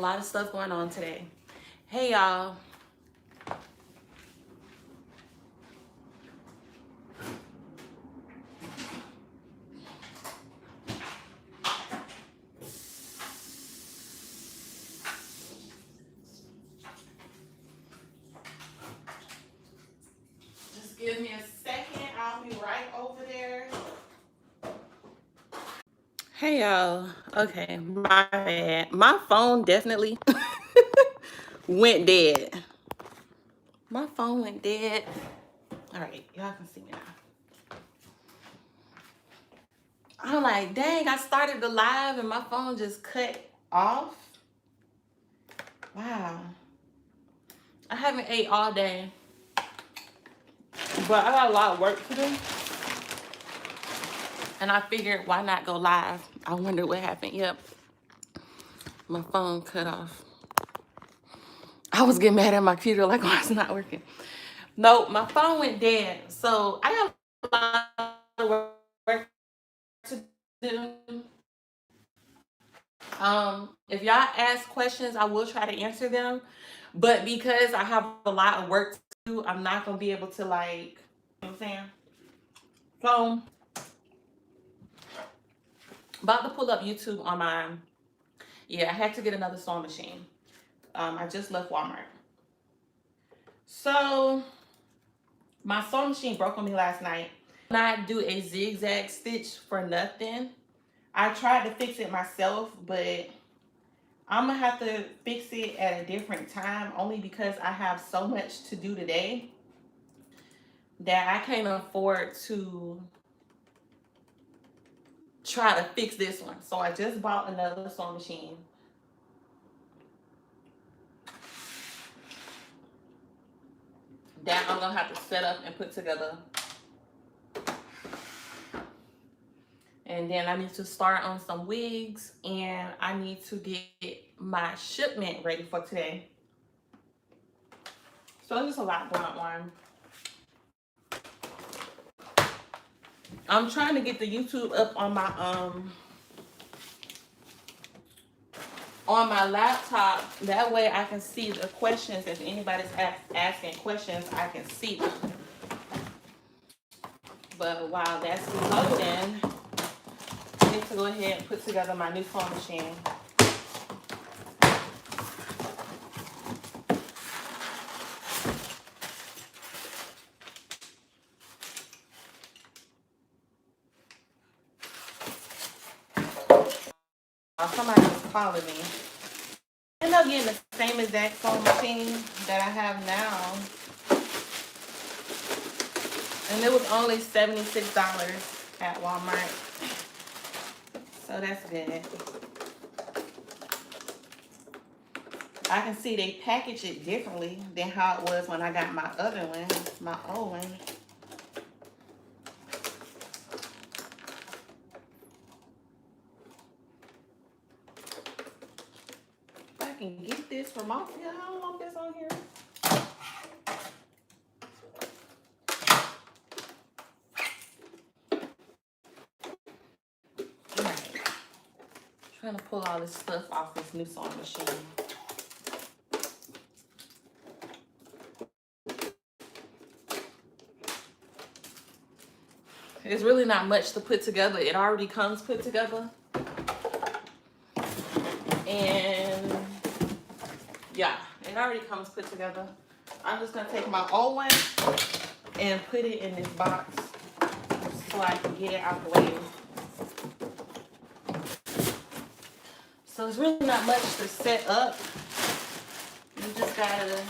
lot of stuff going on today. Hey y'all. Just give me a second. I'll be right over there. Hey y'all. Okay, my bad. My phone definitely went dead. My phone went dead. All right, y'all can see me now. I'm like, dang, I started the live and my phone just cut off. Wow. I haven't ate all day, but I got a lot of work to do. And I figured, why not go live? I wonder what happened. Yep, my phone cut off. I was getting mad at my computer, like, why it's not working? No, my phone went dead. So I got a lot of work to do. If y'all ask questions, I will try to answer them. But because I have a lot of work to do, I'm not going to be able to, like, you know what I'm saying? So, about to pull up YouTube on my, yeah, I had to get another sewing machine. I just left Walmart. So, my sewing machine broke on me last night. Not do a zigzag stitch for nothing. I tried to fix it myself, but I'm gonna have to fix it at a different time, only because I have so much to do today that I can't afford to try to fix this one. So I just bought another sewing machine. That I'm gonna have to set up and put together. And then I need to start on some wigs, and I need to get my shipment ready for today. So there's just a lot going on. I'm trying to get the YouTube up on my laptop. That way I can see the questions. If anybody's asking questions, I can see them. But while that's loading, I need to go ahead and put together my new sewing machine. Somebody was calling me. I end up getting the same exact sewing machine that I have now. And it was only $76 at Walmart. So that's good. I can see they package it differently than how it was when I got my other one, my old one. If I can get this from off here, I don't know if it's on here. All right. Trying to pull all this stuff off this new sewing machine. It's really not much to put together. It already comes put together. And yeah, it already comes put together. I'm just gonna take my old one and put it in this box so I can get it out the way. So it's really not much to set up. You just gotta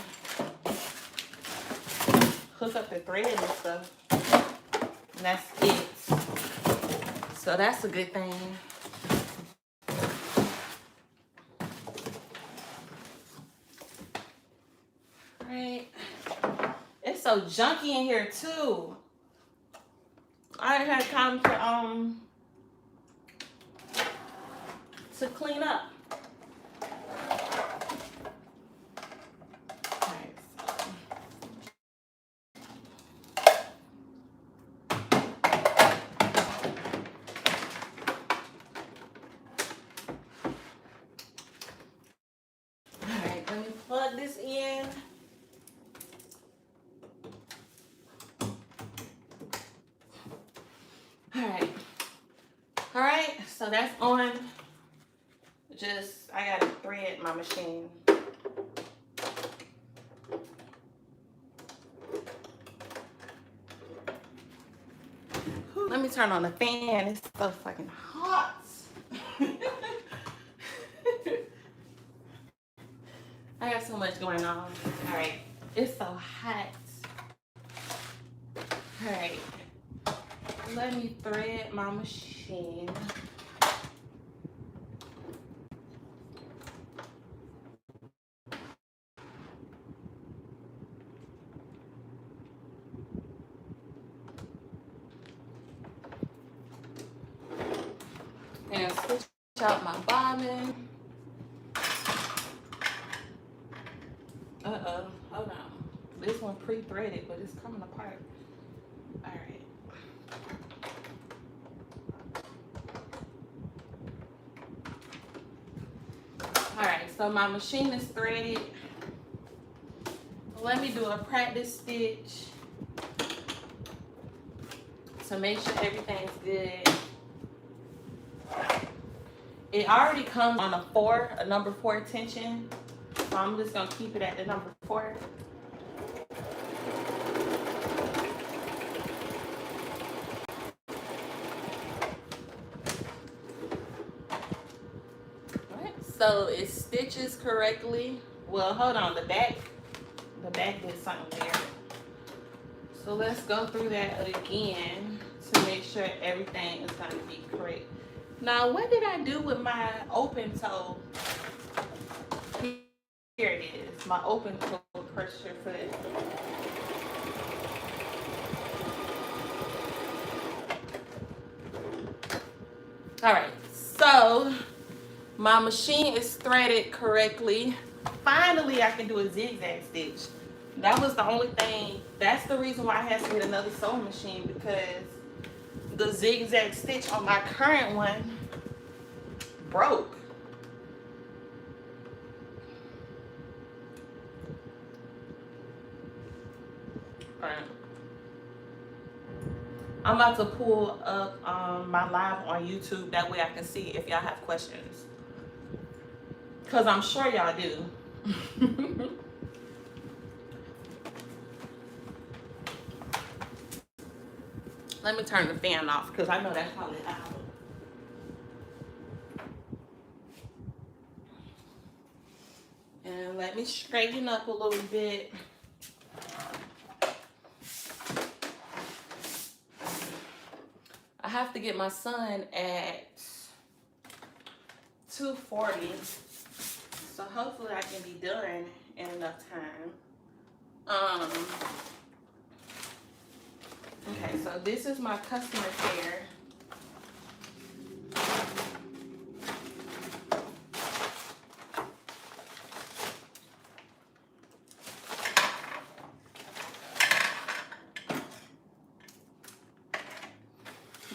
hook up the thread and stuff. And that's it. So that's a good thing. Right. It's so junky in here too. I ain't had time to clean up. in. All right, so that's on. I gotta thread my machine. Let me turn on the fan. It's so fucking hot. I got so much going on. All right, it's so hot. All right, let me thread my machine. And switch out my bobbin. Hold on. This one pre-threaded, but it's coming apart. All right. All right, so my machine is threaded. Let me do a practice stitch to make sure everything's good. It already comes on a number 4 tension. So I'm just gonna keep it at the number 4. Alright, so it stitches correctly. Well, hold on, the back did something weird. So let's go through that again to make sure everything is gonna be correct. Now, what did I do with my open toe? Here it is, my open toe pressure foot. All right, so my machine is threaded correctly. Finally, I can do a zigzag stitch. That was the only thing. That's the reason why I had to get another sewing machine, because the zigzag stitch on my current one broke. Alright. I'm about to pull up my live on YouTube. That way I can see if y'all have questions. Because I'm sure y'all do. Let me turn the fan off because I know that's probably loud. And let me straighten up a little bit. I have to get my son at 2:40. So hopefully I can be done in enough time. Okay, so this is my customer care.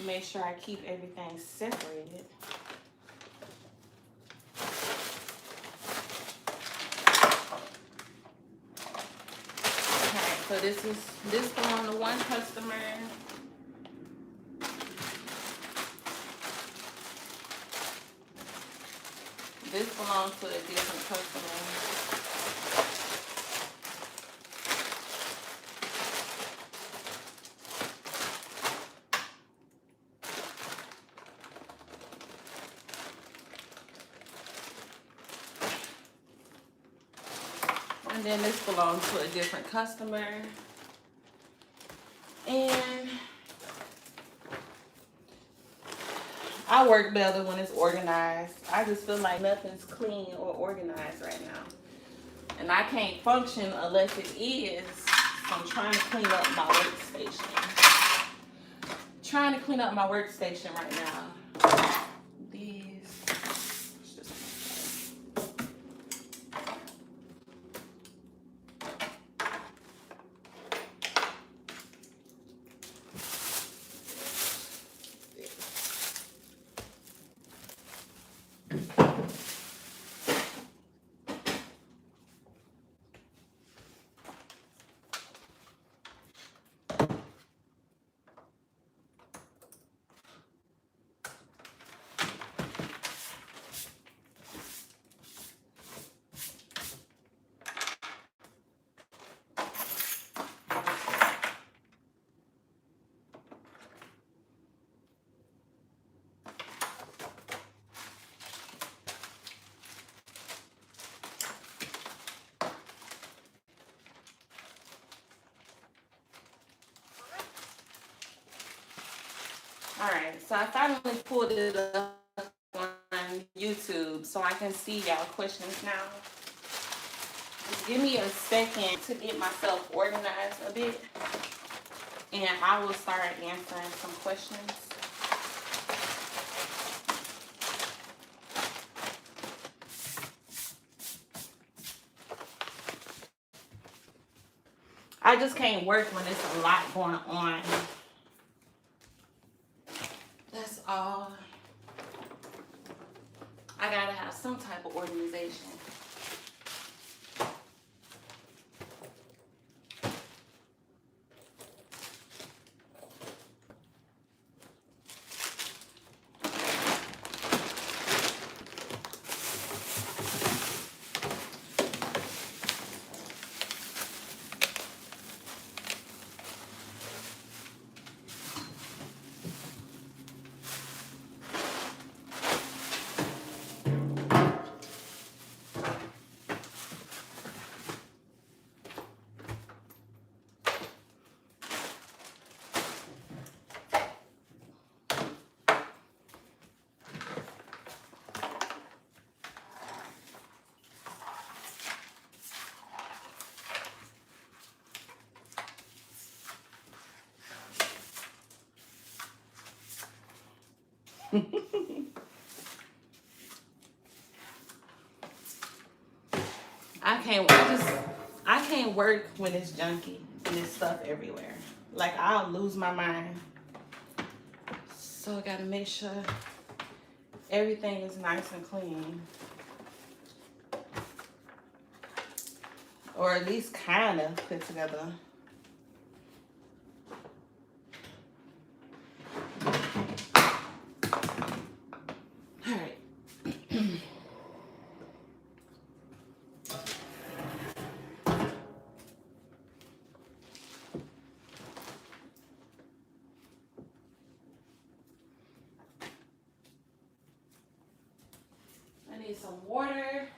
Make sure I keep everything separated. Okay, so this belongs to one customer. This belongs to a different customer. And then this belongs to a different customer. And I work better when it's organized. I just feel like nothing's clean or organized right now. And I can't function unless it is. So I'm trying to clean up my workstation. Trying to clean up my workstation right now. These. Alright, so I finally pulled it up on YouTube so I can see y'all questions now. Just give me a second to get myself organized a bit, and I will start answering some questions. I just can't work when there's a lot going on. That's all. I gotta have some type of organization. I can't work when it's junky and there's stuff everywhere. Like, I'll lose my mind. So I gotta make sure everything is nice and clean. Or at least kind of put together. Alright. I need some water.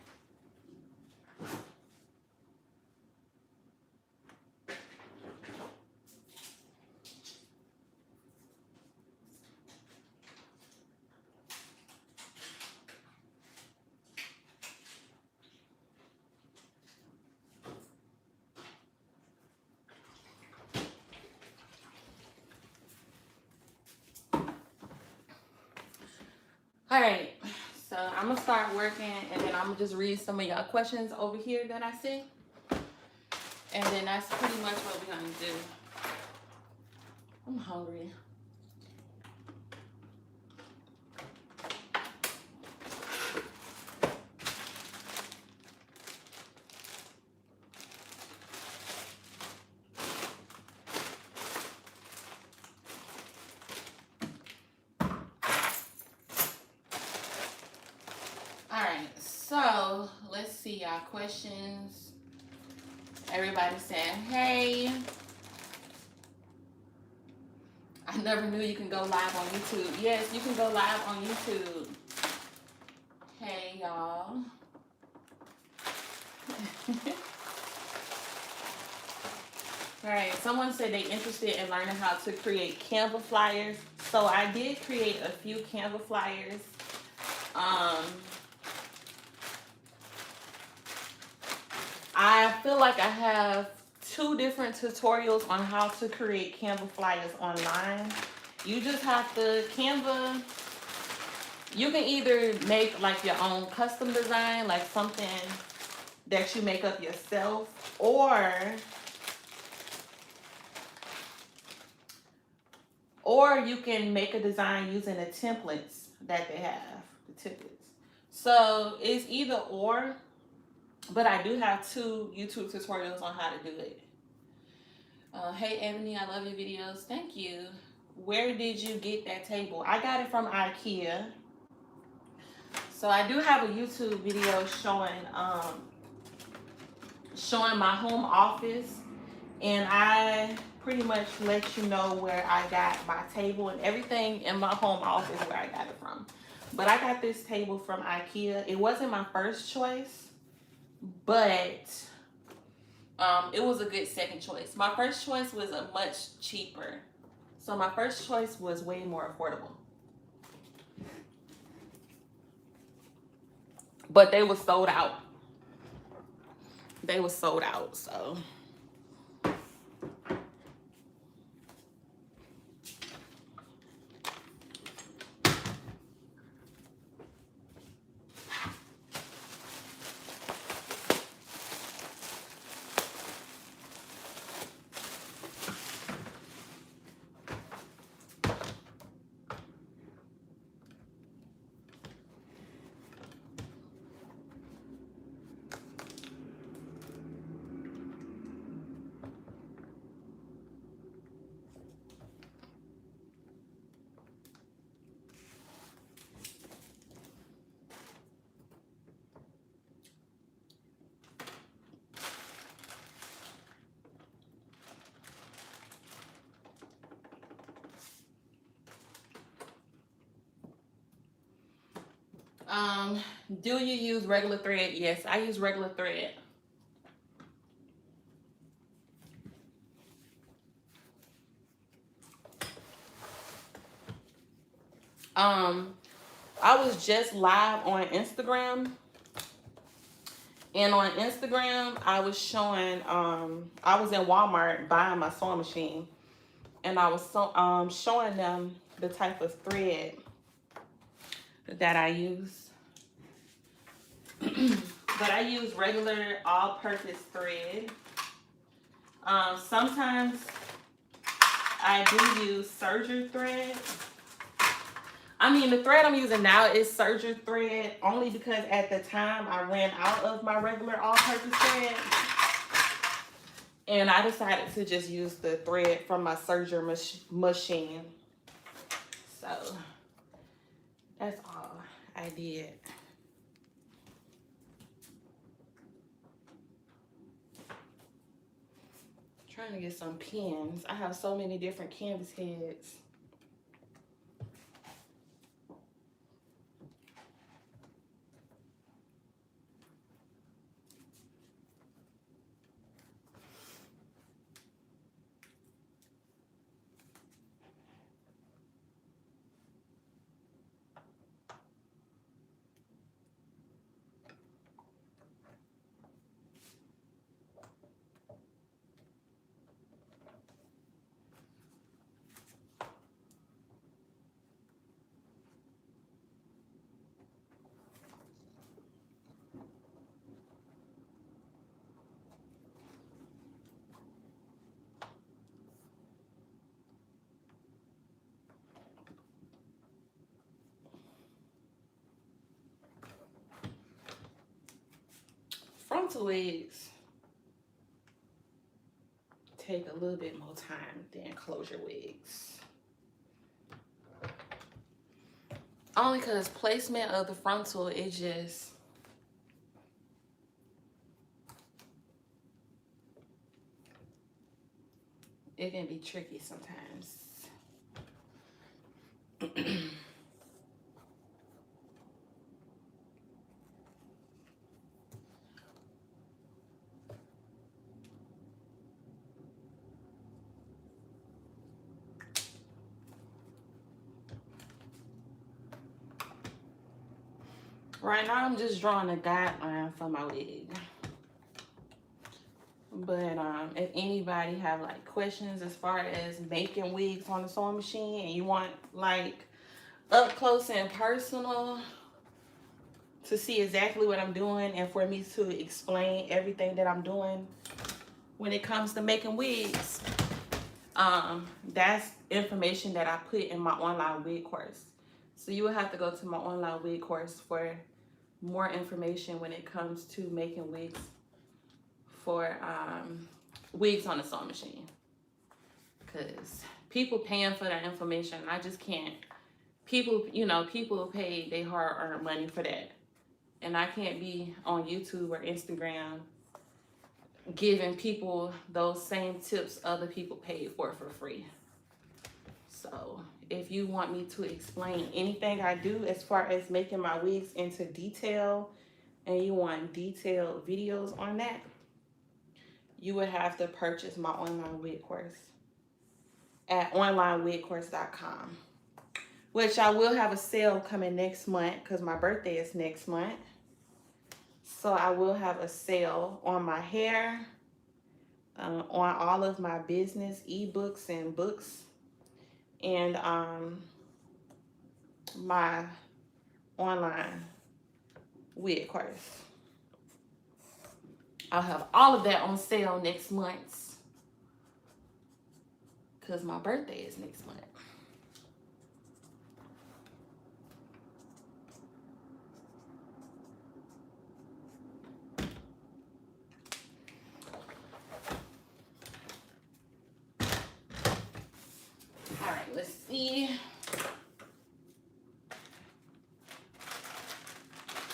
All right, so I'm gonna start working, and then I'm gonna just read some of y'all questions over here that I see, and then that's pretty much what we're gonna do. I'm hungry. Alright, so let's see y'all questions. Everybody saying, hey. I never knew you can go live on YouTube. Yes, you can go live on YouTube. Hey, y'all. Alright, someone said they interested in learning how to create Canva flyers. So I did create a few Canva flyers. I feel like I have 2 different tutorials on how to create Canva flyers online. You just have to, Canva, you can either make like your own custom design, like something that you make up yourself, or you can make a design using the templates that they have, the templates. So it's either or. But I do have 2 YouTube tutorials on how to do it. Hey, Ebony, I love your videos. Thank you. Where did you get that table? I got it from IKEA. So I do have a YouTube video showing my home office. And I pretty much let you know where I got my table and everything in my home office where I got it from. But I got this table from IKEA. It wasn't my first choice, but it was a good second choice. My first choice was a much cheaper. So my first choice was way more affordable. But they were sold out. They were sold out, so. Do you use regular thread? Yes, I use regular thread. I was just live on Instagram, and on Instagram I was showing I was in Walmart buying my sewing machine, and I was showing them the type of thread that I use. But I use regular all-purpose thread. Sometimes I do use serger thread. I mean, the thread I'm using now is serger thread only because at the time I ran out of my regular all-purpose thread. And I decided to just use the thread from my serger machine. So that's all I did. Trying to get some pins. I have so many different canvas heads. Frontal wigs take a little bit more time than closure wigs. Only because placement of the frontal, it can be tricky sometimes. Right now, I'm just drawing a guideline for my wig. But if anybody have like questions as far as making wigs on the sewing machine, and you want like up close and personal to see exactly what I'm doing, and for me to explain everything that I'm doing when it comes to making wigs, that's information that I put in my online wig course. So you will have to go to my online wig course for more information when it comes to making wigs for wigs on the sewing machine. Because people paying for that information, I just can't. People pay their hard-earned money for that. And I can't be on YouTube or Instagram giving people those same tips other people paid for free. So if you want me to explain anything I do as far as making my wigs into detail, and you want detailed videos on that, you would have to purchase my online wig course. at onlinewigcourse.com. Which I will have a sale coming next month because my birthday is next month. So I will have a sale on my hair, on all of my business ebooks and books, and my online wig course. I'll have all of that on sale next month because my birthday is next month. All right, let's see.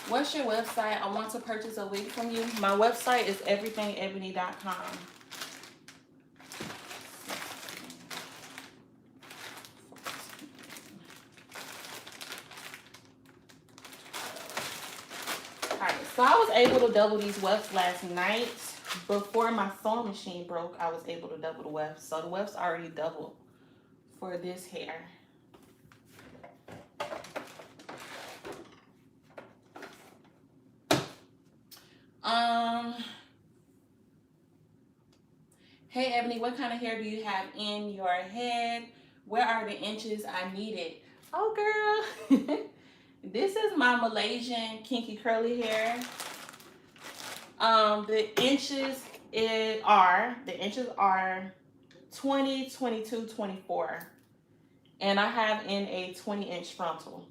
What's your website? I want to purchase a wig from you. My website is everythingebony.com. Alright, so I was able to double these wefts last night. Before my sewing machine broke, I was able to double the wefts. So the wefts already doubled for this hair. Hey Ebony, what kind of hair do you have in your head? Where are the inches I needed? Oh girl, this is my Malaysian kinky curly hair. The inches are 20, 22, 24. And I have in a 20-inch frontal.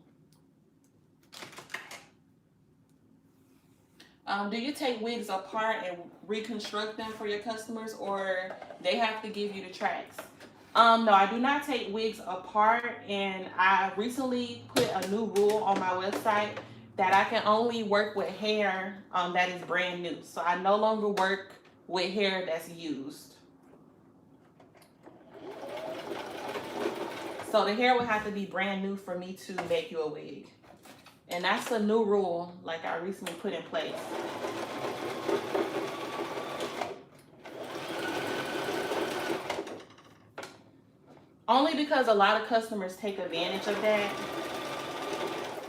Do you take wigs apart and reconstruct them for your customers, or they have to give you the tracks? No, I do not take wigs apart, and I recently put a new rule on my website that I can only work with hair that is brand new. So I no longer work with hair that's used. So the hair would have to be brand new for me to make you a wig. And that's a new rule, like I recently put in place. Only because a lot of customers take advantage of that.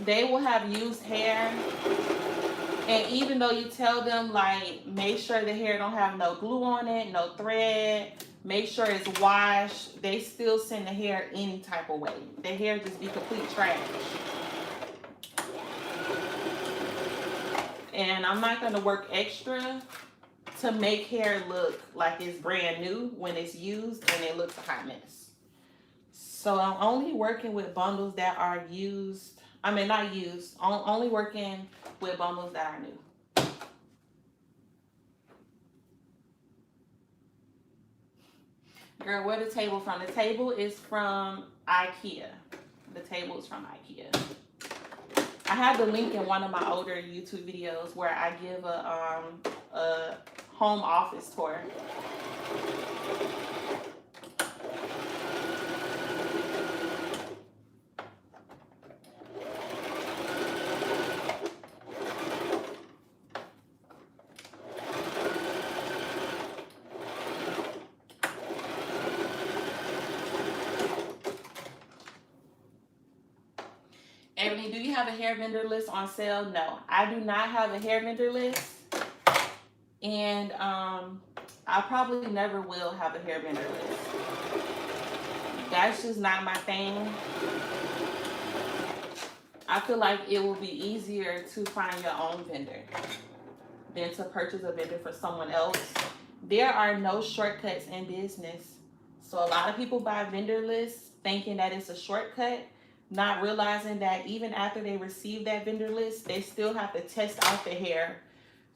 They will have used hair, and even though you tell them, like, make sure the hair don't have no glue on it, no thread, make sure it's washed, they still send the hair any type of way. The hair just be complete trash. And I'm not gonna work extra to make hair look like it's brand new when it's used and it looks a hot mess. So I'm only working with bundles that are used. I mean, not used. Only working with bundles that are new. Girl, where the table from? The table is from IKEA. The table is from IKEA. I have the link in one of my older YouTube videos where I give a home office tour. Ebony, do you have a hair vendor list on sale? No, I do not have a hair vendor list. And I probably never will have a hair vendor list. That's just not my thing. I feel like it will be easier to find your own vendor than to purchase a vendor for someone else. There are no shortcuts in business. So a lot of people buy vendor lists thinking that it's a shortcut, not realizing that even after they receive that vendor list, they still have to test out the hair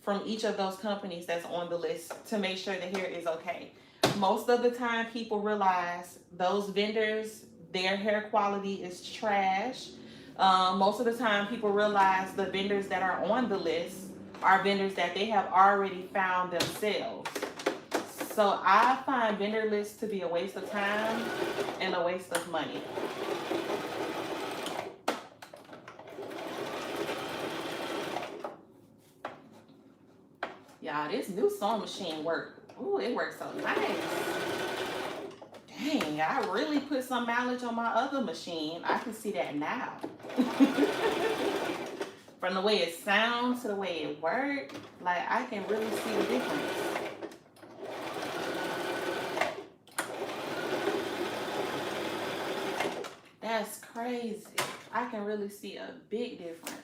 from each of those companies that's on the list to make sure the hair is okay. Most of the time, people realize those vendors, their hair quality is trash. Most of the time, people realize the vendors that are on the list are vendors that they have already found themselves. So I find vendor lists to be a waste of time and a waste of money. Y'all, this new sewing machine work. Ooh, it works so nice. Dang, I really put some mileage on my other machine. I can see that now. From the way it sounds to the way it works, like I can really see the difference. That's crazy. I can really see a big difference.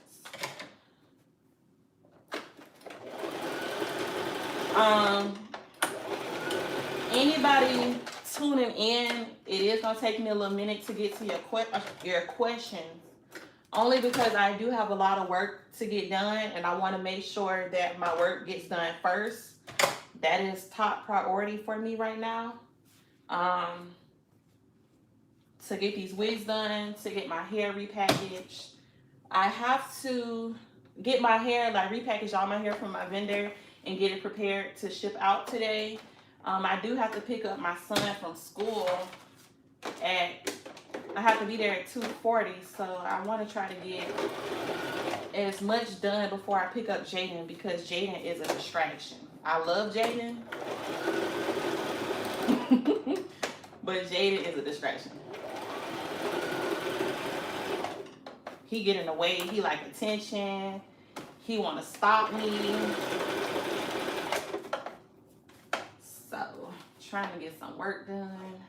Anybody tuning in, it is gonna take me a little minute to get to your questions, only because I do have a lot of work to get done, and I want to make sure that my work gets done first. That is top priority for me right now. To get these wigs done, to get my hair repackaged. I have to get my hair, like repackage all my hair from my vendor and get it prepared to ship out today. I do have to pick up my son from school I have to be there at 2:40, so I want to try to get as much done before I pick up Jaden, because Jaden is a distraction. I love Jaden, but Jaden is a distraction. He get in the way. He like attention. He want to stop me. So, trying to get some work done.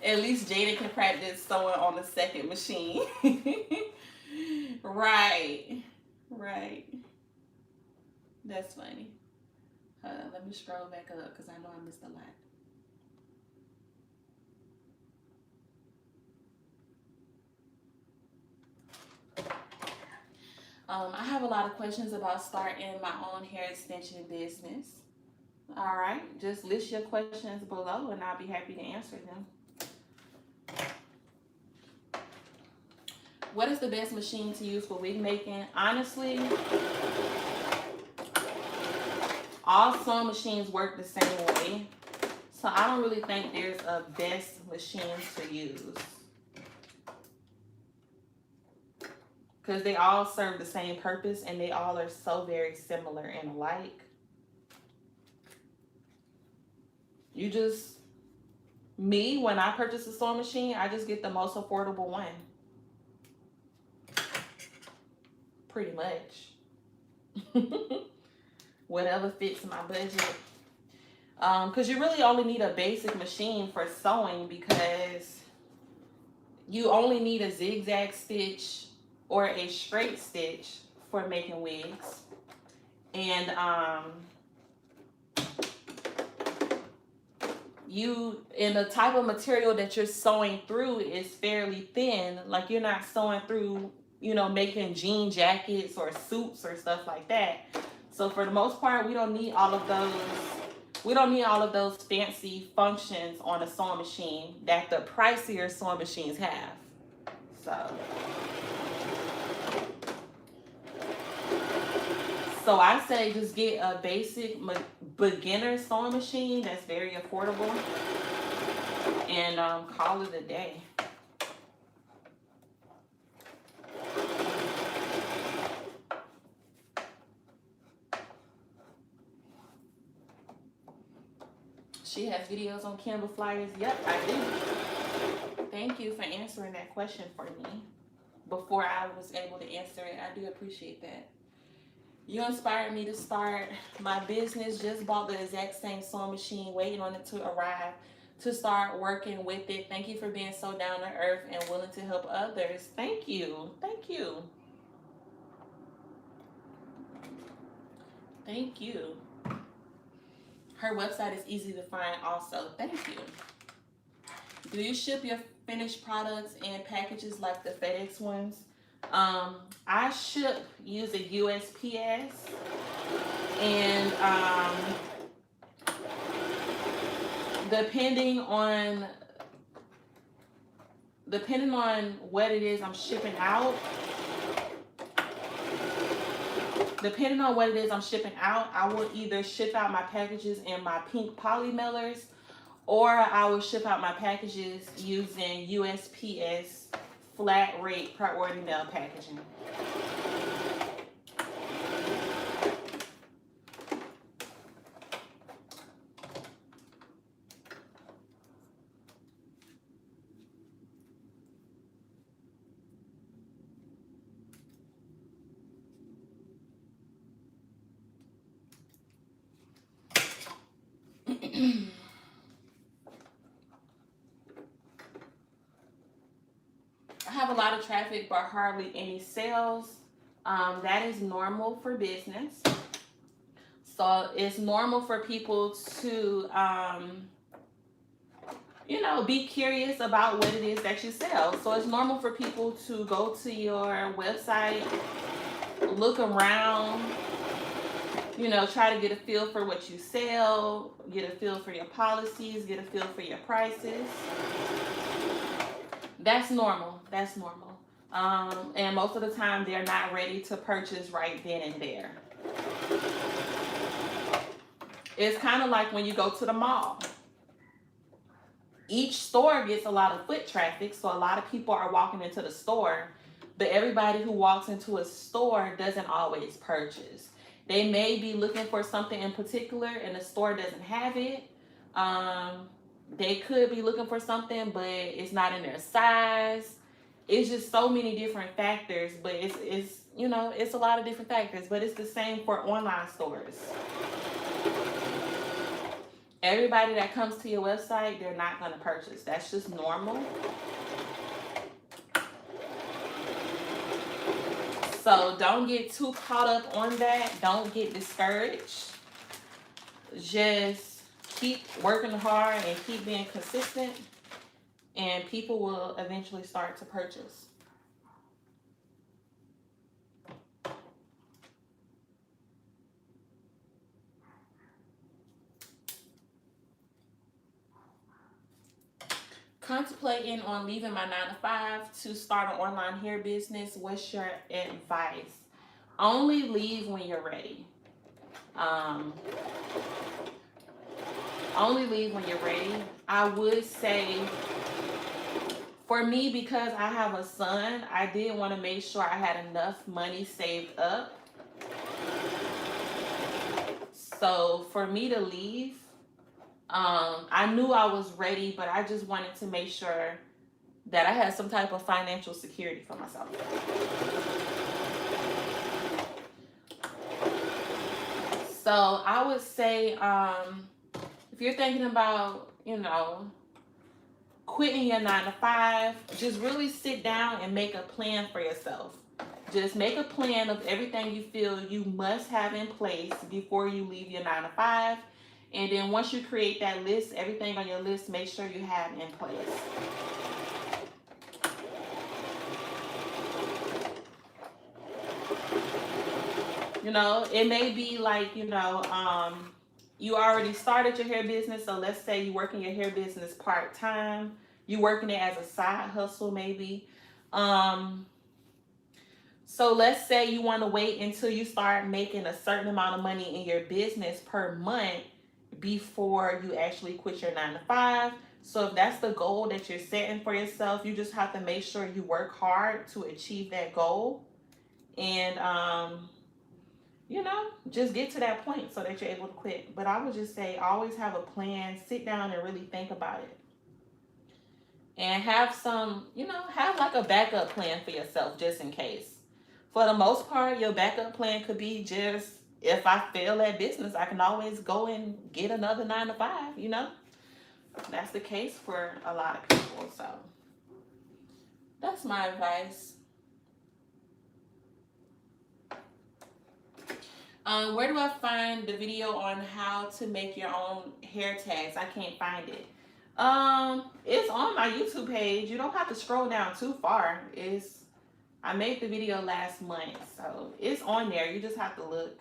At least Jada can practice sewing on the second machine. Right. That's funny. Let me scroll back up because I know I missed a lot. I have a lot of questions about starting my own hair extension business. All right, just list your questions below and I'll be happy to answer them. What is the best machine to use for wig making? Honestly, all sewing machines work the same way. So I don't really think there's a best machine to use, because they all serve the same purpose and they all are so very similar and alike. When I purchase a sewing machine, I just get the most affordable one. Pretty much. Whatever fits my budget. Because you really only need a basic machine for sewing, because you only need a zigzag stitch or a straight stitch for making wigs. And the type of material that you're sewing through is fairly thin. Like, you're not sewing through, making jean jackets or suits or stuff like that. So for the most part, we don't need all of those fancy functions on a sewing machine that the pricier sewing machines have. So I say just get a basic beginner sewing machine that's very affordable and call it a day. She has videos on Canva flyers. Yep, I do. Thank you for answering that question for me before I was able to answer it. I do appreciate that. You inspired me to start my business. Just bought the exact same sewing machine, waiting on it to arrive to start working with it. Thank you for being so down to earth and willing to help others. Thank you. Thank you. Thank you. Her website is easy to find also. Thank you. Do you ship your finished products in packages like the FedEx ones? I ship using USPS, and depending on what it is I'm shipping out, Depending on what it is I'm shipping out, I will either ship out my packages in my pink poly mailers, or I will ship out my packages using USPS flat rate priority mail packaging. I have a lot of traffic but hardly any sales. That is normal for business. So it's normal for people to, be curious about what it is that you sell. So it's normal for people to go to your website, look around, try to get a feel for what you sell, get a feel for your policies, get a feel for your prices. That's normal. That's normal. And most of the time, they're not ready to purchase right then and there. It's kind of like when you go to the mall. Each store gets a lot of foot traffic, so a lot of people are walking into the store, but everybody who walks into a store doesn't always purchase. They may be looking for something in particular and the store doesn't have it. They could be looking for something, but it's not in their size. It's just so many different factors, but it's a lot of different factors, but it's the same for online stores. Everybody that comes to your website, they're not going to purchase. That's just normal. So don't get too caught up on that. Don't get discouraged. Just keep working hard and keep being consistent, and people will eventually start to purchase. Contemplating on leaving my 9-to-5 to start an online hair business. What's your advice? Only leave when you're ready. Only leave when you're ready. I would say, for me, because I have a son, I did want to make sure I had enough money saved up. So for me to leave, I knew I was ready, but I just wanted to make sure that I had some type of financial security for myself. So I would say, if you're thinking about, quitting your 9-to-5, just really sit down and make a plan for yourself. Just make a plan of everything you feel you must have in place before you leave your 9-to-5. And then once you create that list, everything on your list, make sure you have in place. It may be like, you already started your hair business. So let's say you work in your hair business part-time. You working it as a side hustle maybe. So let's say you want to wait until you start making a certain amount of money in your business per month before you actually quit your 9-to-5. So if that's the goal that you're setting for yourself, you just have to make sure you work hard to achieve that goal. And, just get to that point so that you're able to quit. But I would just say always have a plan. Sit down and really think about it. And have some, have like a backup plan for yourself just in case. For the most part, your backup plan could be just, if I fail at business, I can always go and get another 9-to-5, That's the case for a lot of people. So that's my advice. Where do I find the video on how to make your own hair tags? I can't find it. It's on my YouTube page. You don't have to scroll down too far. I made the video last month, so it's on there. You just have to look.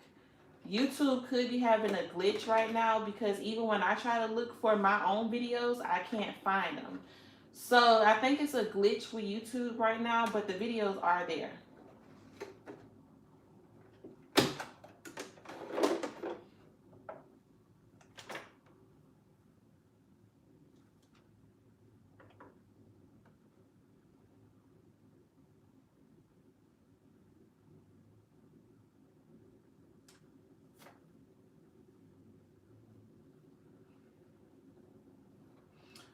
YouTube could be having a glitch right now because even when I try to look for my own videos, I can't find them. So I think it's a glitch with YouTube right now, but the videos are there.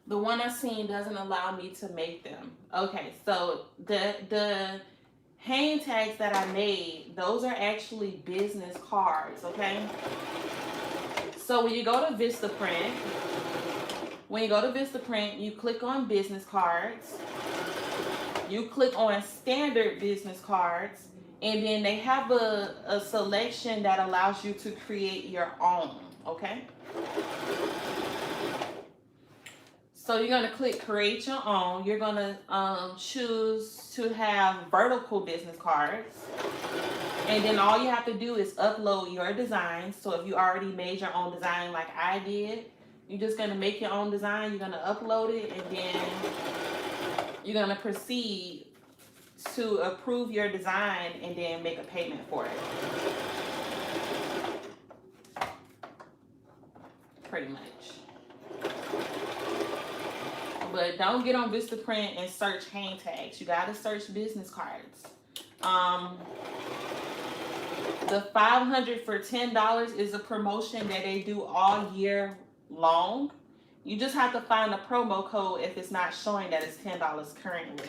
The one I seen doesn't allow me to make them. Okay, so the hang tags that I made, those are actually business cards, okay? So when you go to Vistaprint, you click on business cards, you click on standard business cards, and then they have a selection that allows you to create your own, okay? So you're gonna click create your own. You're gonna choose to have vertical business cards. And then all you have to do is upload your design. So if you already made your own design like I did, you're just gonna make your own design, you're gonna upload it, and then you're gonna proceed to approve your design and then make a payment for it. Pretty much. But don't get on Vistaprint and search hang tags. You gotta search business cards. The 500 for $10 is a promotion that they do all year long. You just have to find a promo code if it's not showing that it's $10 currently.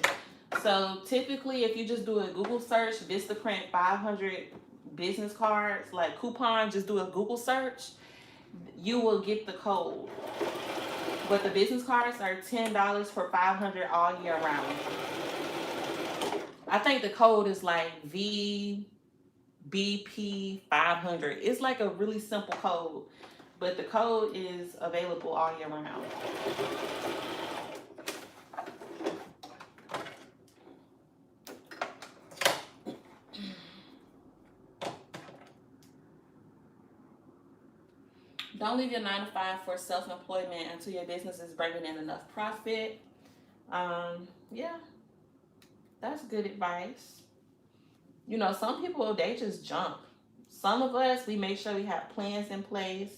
So typically, if you just do a Google search, Vistaprint 500 business cards, like coupon, just do a Google search, you will get the code. But the business cards are $10 for 500 all year round. I think the code is like VBP 500. It's like a really simple code, but the code is available all year round. Don't leave your 9 to 5 for self-employment until your business is bringing in enough profit. Yeah, that's good advice. You know, some people, they just jump. Some of us, we make sure we have plans in place.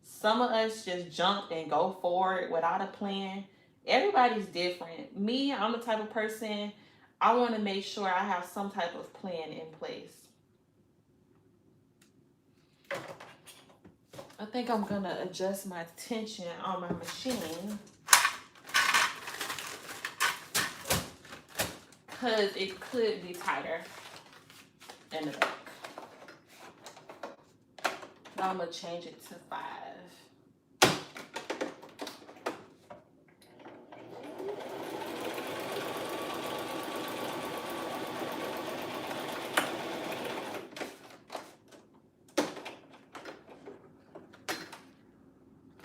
Some of us just jump and go forward without a plan. Everybody's different. Me, I'm the type of person, I want to make sure I have some type of plan in place. I think I'm gonna adjust my tension on my machine because it could be tighter in the back. Now I'm gonna change it to 5.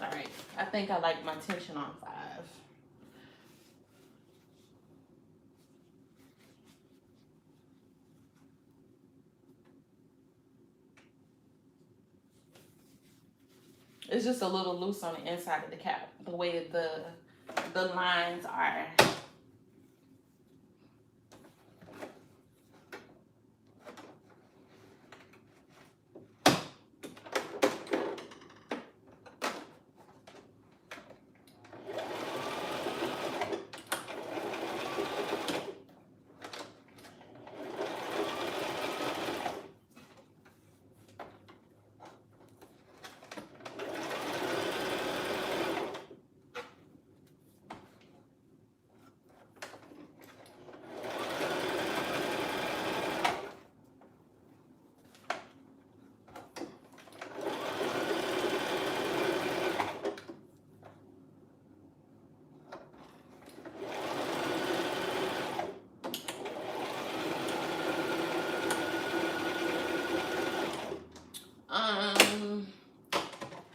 All right, I think I like my tension on 5. It's just a little loose on the inside of the cap, the way the lines are.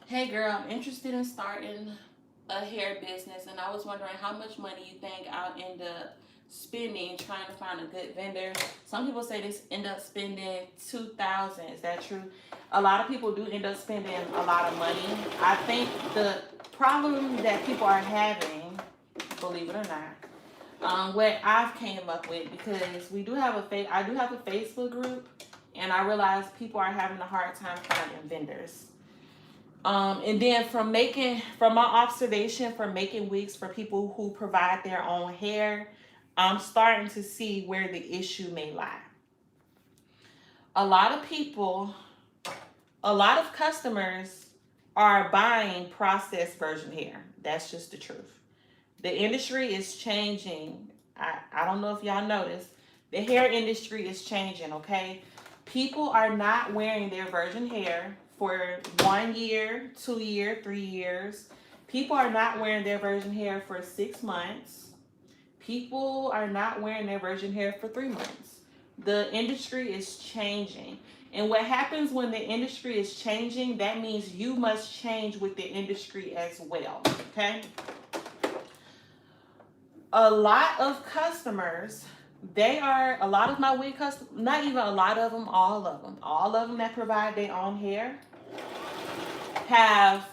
Hey girl, I'm interested in starting a hair business, and I was wondering how much money you think I'll end up spending trying to find a good vendor. Some people say they end up spending $2,000. Is that true? A lot of people do end up spending a lot of money. I think the problem that people are having, believe it or not, what I've came up with, because we do have I do have a Facebook group, and I realize people are having a hard time finding vendors. And then from my observation from making wigs for people who provide their own hair, I'm starting to see where the issue may lie. A lot of customers are buying processed virgin hair. That's just the truth. The industry is changing. I don't know if y'all noticed. The hair industry is changing, okay? People are not wearing their virgin hair for 1 year, 2 year, 3 years. People are not wearing their virgin hair for 6 months. People are not wearing their virgin hair for 3 months. The industry is changing. And what happens when the industry is changing, that means you must change with the industry as well, okay? A lot of customers, a lot of my wig customers, not even a lot of them, all of them that provide their own hair have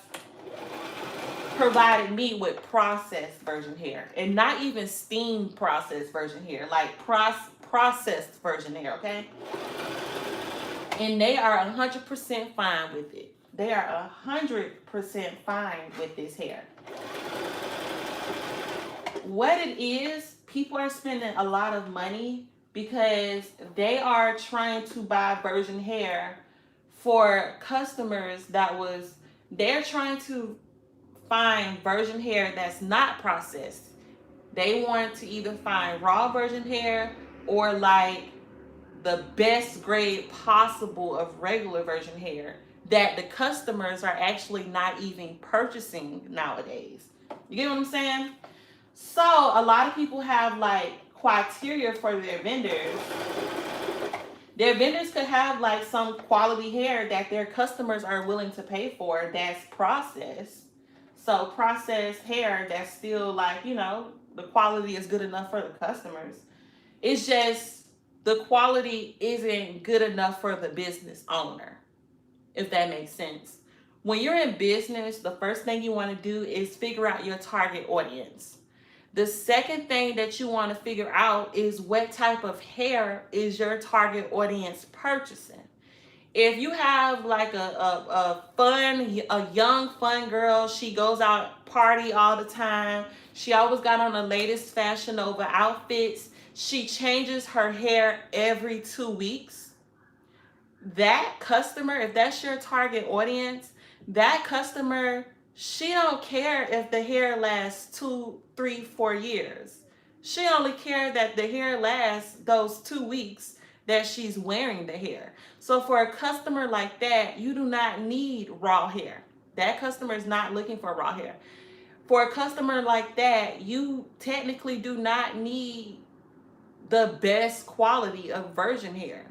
provided me with processed virgin hair, and not even steam processed virgin hair, like processed virgin hair, okay? And they are 100% fine with it. They are 100% fine with this hair. What it is, people are spending a lot of money because they are trying to buy virgin hair for customers they're trying to find virgin hair that's not processed. They want to either find raw virgin hair or like the best grade possible of regular virgin hair that the customers are actually not even purchasing nowadays. You get what I'm saying? So a lot of people have like criteria for their vendors. Their vendors could have like some quality hair that their customers are willing to pay for that's processed. So processed hair that's still like, the quality is good enough for the customers. It's just the quality isn't good enough for the business owner, if that makes sense. When you're in business, the first thing you want to do is figure out your target audience. The second thing that you want to figure out is what type of hair is your target audience purchasing. If you have like a young fun girl, she goes out party all the time. She always got on the latest Fashion Nova outfits. She changes her hair every 2 weeks. That customer, if that's your target audience, that customer, she don't care if the hair lasts 2, 3, 4 years. She only cares that the hair lasts those 2 weeks that she's wearing the hair. So for a customer like that, you do not need raw hair. That customer is not looking for raw hair. For a customer like that, you technically do not need the best quality of virgin hair.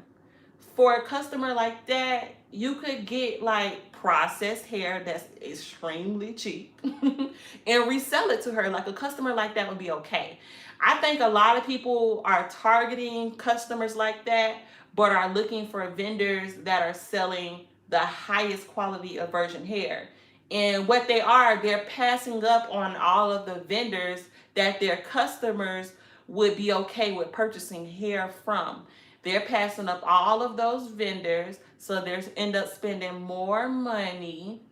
For a customer like that, you could get like processed hair that's extremely cheap and resell it to her. Like a customer like that would be okay. I think a lot of people are targeting customers like that, but are looking for vendors that are selling the highest quality of virgin hair. And what they're passing up on all of the vendors that their customers would be okay with purchasing hair from. They're passing up all of those vendors, so they end up spending more money.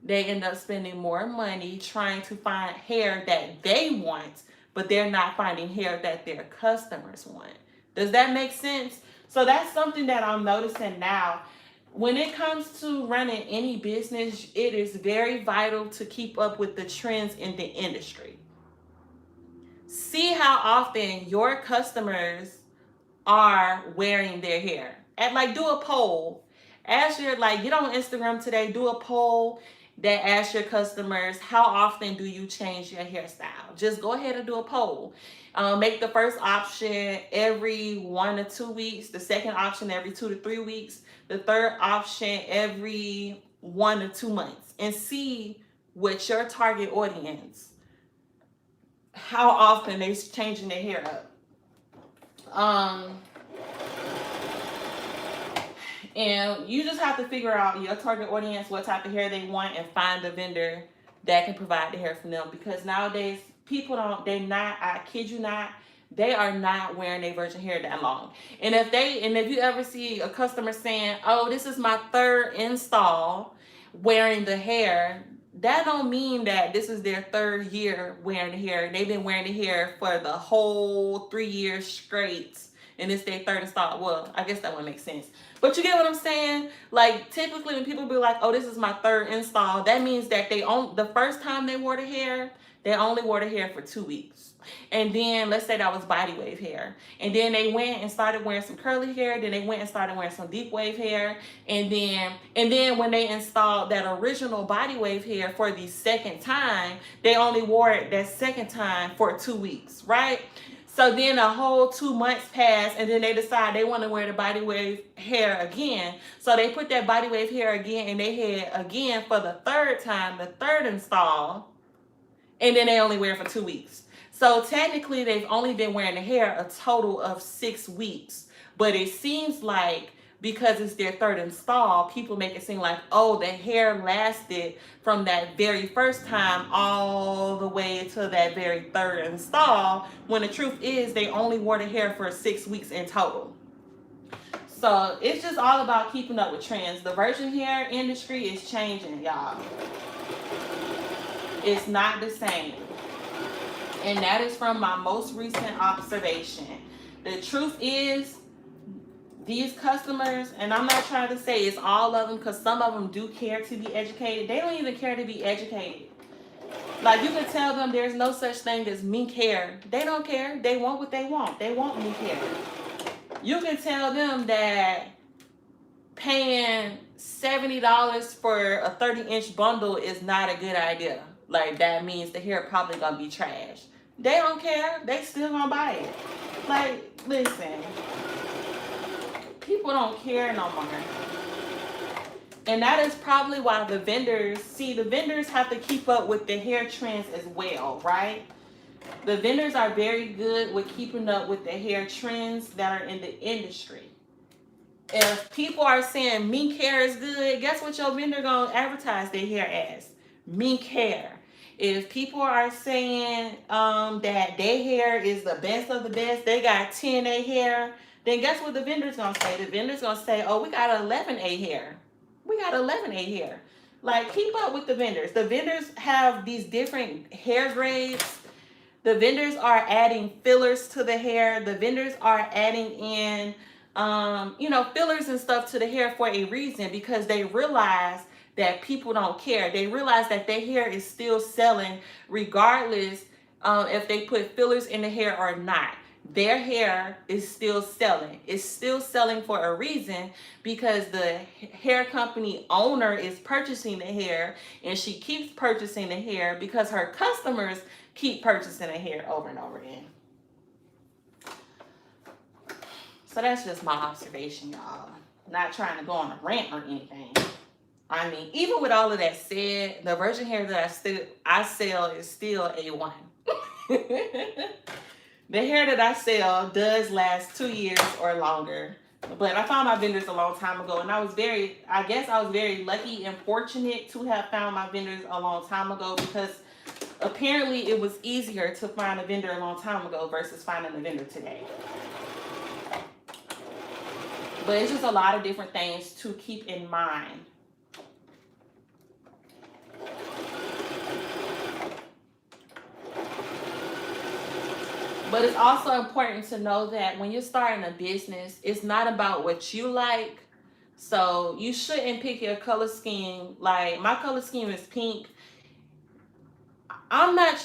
They end up spending more money trying to find hair that they want, but they're not finding hair that their customers want. Does that make sense? So that's something that I'm noticing now. When it comes to running any business, it is very vital to keep up with the trends in the industry. See how often your customers are wearing their hair. And like do a poll. Ask your get on Instagram today, do a poll that asks your customers how often do you change your hairstyle. Just go ahead and do a poll. Make the first option every 1 to 2 weeks, the second option every 2 to 3 weeks, the third option every 1 to 2 months, and see what your target audience, how often they're changing their hair up. And you just have to figure out your target audience, what type of hair they want, and find a vendor that can provide the hair for them. Because nowadays, I kid you not, they are not wearing their virgin hair that long. And if you ever see a customer saying, oh, this is my third install wearing the hair, that don't mean that this is their third year wearing the hair. They've been wearing the hair for the whole 3 years straight, and it's their third install. Well, I guess that wouldn't make sense. But you get what I'm saying? Like, typically when people be like, oh, this is my third install, that means that the first time they wore the hair, they only wore the hair for 2 weeks. And then let's say that was body wave hair. And then they went and started wearing some curly hair. Then they went and started wearing some deep wave hair. And then when they installed that original body wave hair for the second time, they only wore it that second time for 2 weeks, right? So then a whole 2 months passed, and then they decide they want to wear the body wave hair again. So they put that body wave hair again in their head again for the third time, the third install, and then they only wear it for 2 weeks. So technically they've only been wearing the hair a total of 6 weeks. But it seems like because it's their third install, people make it seem like, oh, the hair lasted from that very first time all the way to that very third install, when the truth is they only wore the hair for 6 weeks in total. So it's just all about keeping up with trends. The virgin hair industry is changing, y'all. It's not the same. And that is from my most recent observation. The truth is, these customers, and I'm not trying to say it's all of them, because some of them do care to be educated. They don't even care to be educated. Like, you can tell them there's no such thing as mink hair. They don't care. They want what they want. They want mink hair. You can tell them that paying $70 for a 30-inch bundle is not a good idea. Like, that means the hair probably gonna be trash. They don't care. They still gonna buy it. Like, listen. People don't care no more. And that is probably why the vendors have to keep up with the hair trends as well, right? The vendors are very good with keeping up with the hair trends that are in the industry. If people are saying mink hair is good, guess what your vendor gonna advertise their hair as? Mink hair. If people are saying that their hair is the best of the best, they got 10A hair, then guess what the vendor's gonna say? The vendor's gonna say, oh, we got 11A hair. We got 11A hair. Like, keep up with the vendors. The vendors have these different hair grades. The vendors are adding fillers to the hair. The vendors are adding in, fillers and stuff to the hair for a reason, because they realize that people don't care. They realize that their hair is still selling regardless if they put fillers in the hair or not. Their hair is still selling. It's still selling for a reason, because the hair company owner is purchasing the hair, and she keeps purchasing the hair because her customers keep purchasing the hair over and over again. So that's just my observation, y'all. Not trying to go on a rant or anything. I mean, even with all of that said, the virgin hair that I sell is still A1. The hair that I sell does last 2 years or longer. But I found my vendors a long time ago, and I guess I was very lucky and fortunate to have found my vendors a long time ago, because apparently it was easier to find a vendor a long time ago versus finding a vendor today. But it's just a lot of different things to keep in mind. But it's also important to know that when you're starting a business, it's not about what you like. So you shouldn't pick your color scheme. Like, my color scheme is pink.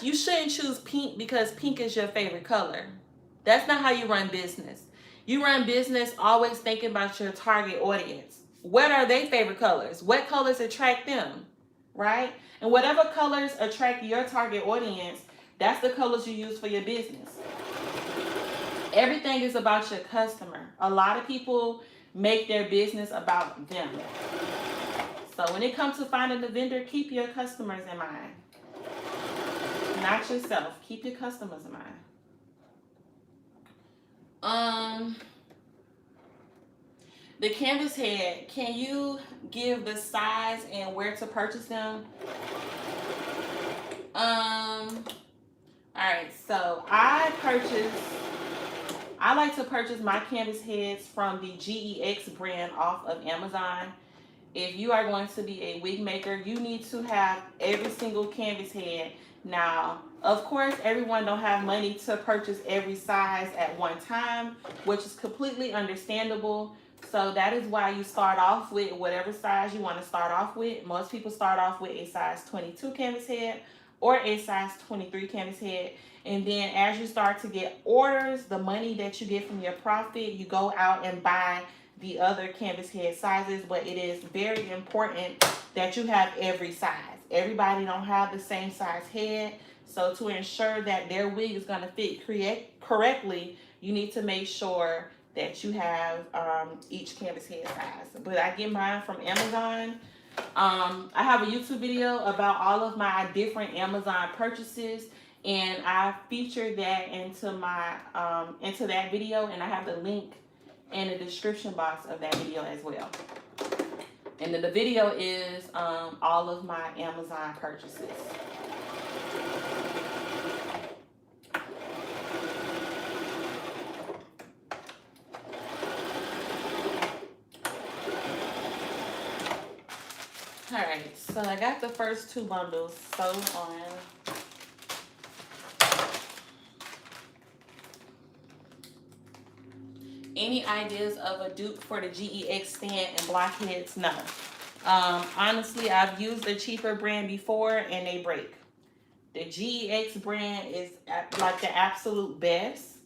You shouldn't choose pink because pink is your favorite color. That's not how you run business. You run business always thinking about your target audience. What are their favorite colors? What colors attract them, right? And whatever colors attract your target audience, that's the colors you use for your business. Everything is about your customer. A lot of people make their business about them. So when it comes to finding a vendor, keep your customers in mind. Not yourself. Keep your customers in mind. The canvas head, can you give the size and where to purchase them? Alright, so I like to purchase my canvas heads from the GEX brand off of Amazon. If you are going to be a wig maker, you need to have every single canvas head. Now, of course, everyone don't have money to purchase every size at one time, which is completely understandable. So that is why you start off with whatever size you want to start off with. Most people start off with a size 22 canvas head. or a size 23 canvas head. And then as you start to get orders, the money that you get from your profit, you go out and buy the other canvas head sizes. But it is very important that you have every size. Everybody don't have the same size head. So to ensure that their wig is going to fit correctly, you need to make sure that you have each canvas head size. But I get mine from Amazon. I have a YouTube video about all of my different Amazon purchases, and I featured that into my into that video, and I have the link in the description box of that video as well. And then the video is all of my Amazon purchases. Alright, so I got the first 2 bundles sewed on. Any ideas of a dupe for the GEX stand and blockheads? No. Honestly, I've used a cheaper brand before and they break. The GEX brand is like the absolute best.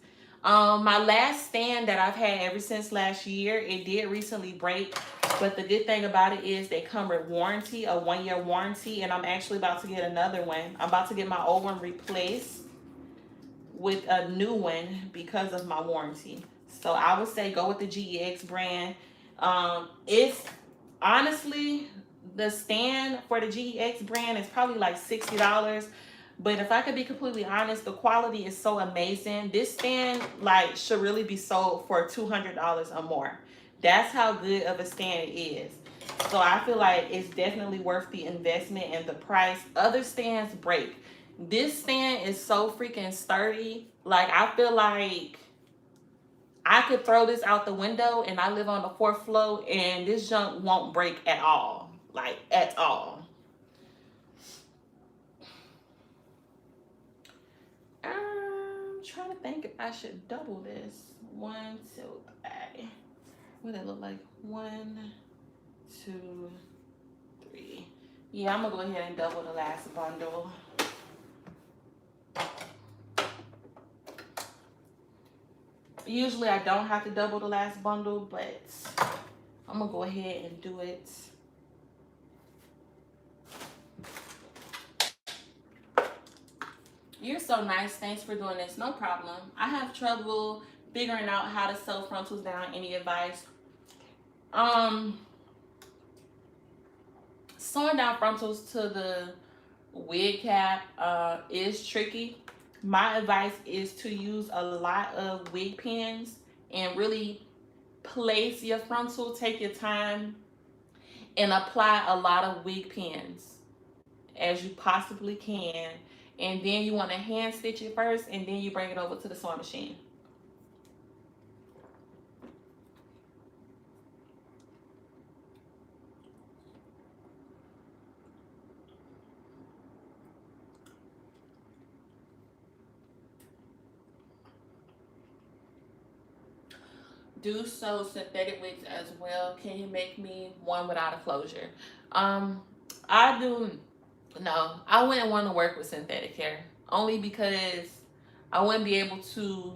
My last stand that I've had ever since last year, it did recently break. But the good thing about it is they come with warranty, a 1-year warranty. And I'm actually about to get another one. I'm about to get my old one replaced with a new one because of my warranty. So I would say go with the GEX brand. It's honestly, the stand for the GEX brand is probably like $60. But if I could be completely honest, the quality is so amazing. This stand like should really be sold for $200 or more. That's how good of a stand it is. So I feel like it's definitely worth the investment and the price. Other stands break. This stand is so freaking sturdy. Like, I feel like I could throw this out the window and I live on the 4th floor and this junk won't break at all. Like, at all. I'm trying to think if I should double this. 1, 2, 3. What does it look like? 1, 2, 3. Yeah, I'm gonna go ahead and double the last bundle. Usually I don't have to double the last bundle, but I'm gonna go ahead and do it. You're so nice. Thanks for doing this. No problem. I have trouble figuring out how to sew frontals down. Any advice? Sewing down frontals to the wig cap is tricky. My advice is to use a lot of wig pins and really place your frontal. Take your time and apply a lot of wig pins as you possibly can. And then you want to hand stitch it first, and then you bring it over to the sewing machine. Do sew synthetic wigs as well. Can you make me one without a closure? I do. No, I wouldn't want to work with synthetic hair, only because I wouldn't be able to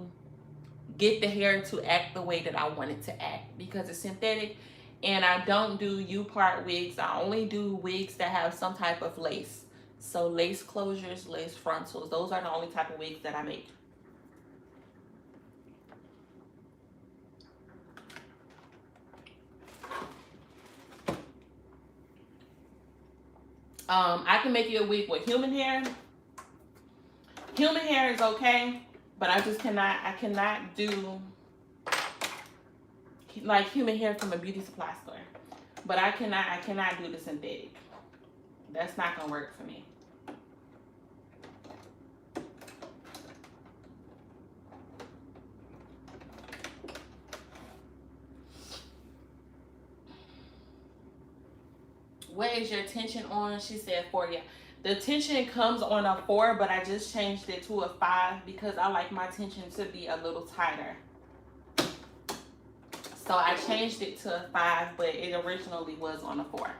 get the hair to act the way that I want it to act because it's synthetic. And I don't do U-part wigs. I only do wigs that have some type of lace. So lace closures, lace frontals, those are the only type of wigs that I make. I can make you a wig with human hair. Human hair is okay, but I cannot do like human hair from a beauty supply store. But I cannot do the synthetic. That's not gonna work for me. What is your tension on? She said 4. Yeah. The tension comes on a 4, but I just changed it to a 5 because I like my tension to be a little tighter. So I changed it to a 5, but it originally was on a 4.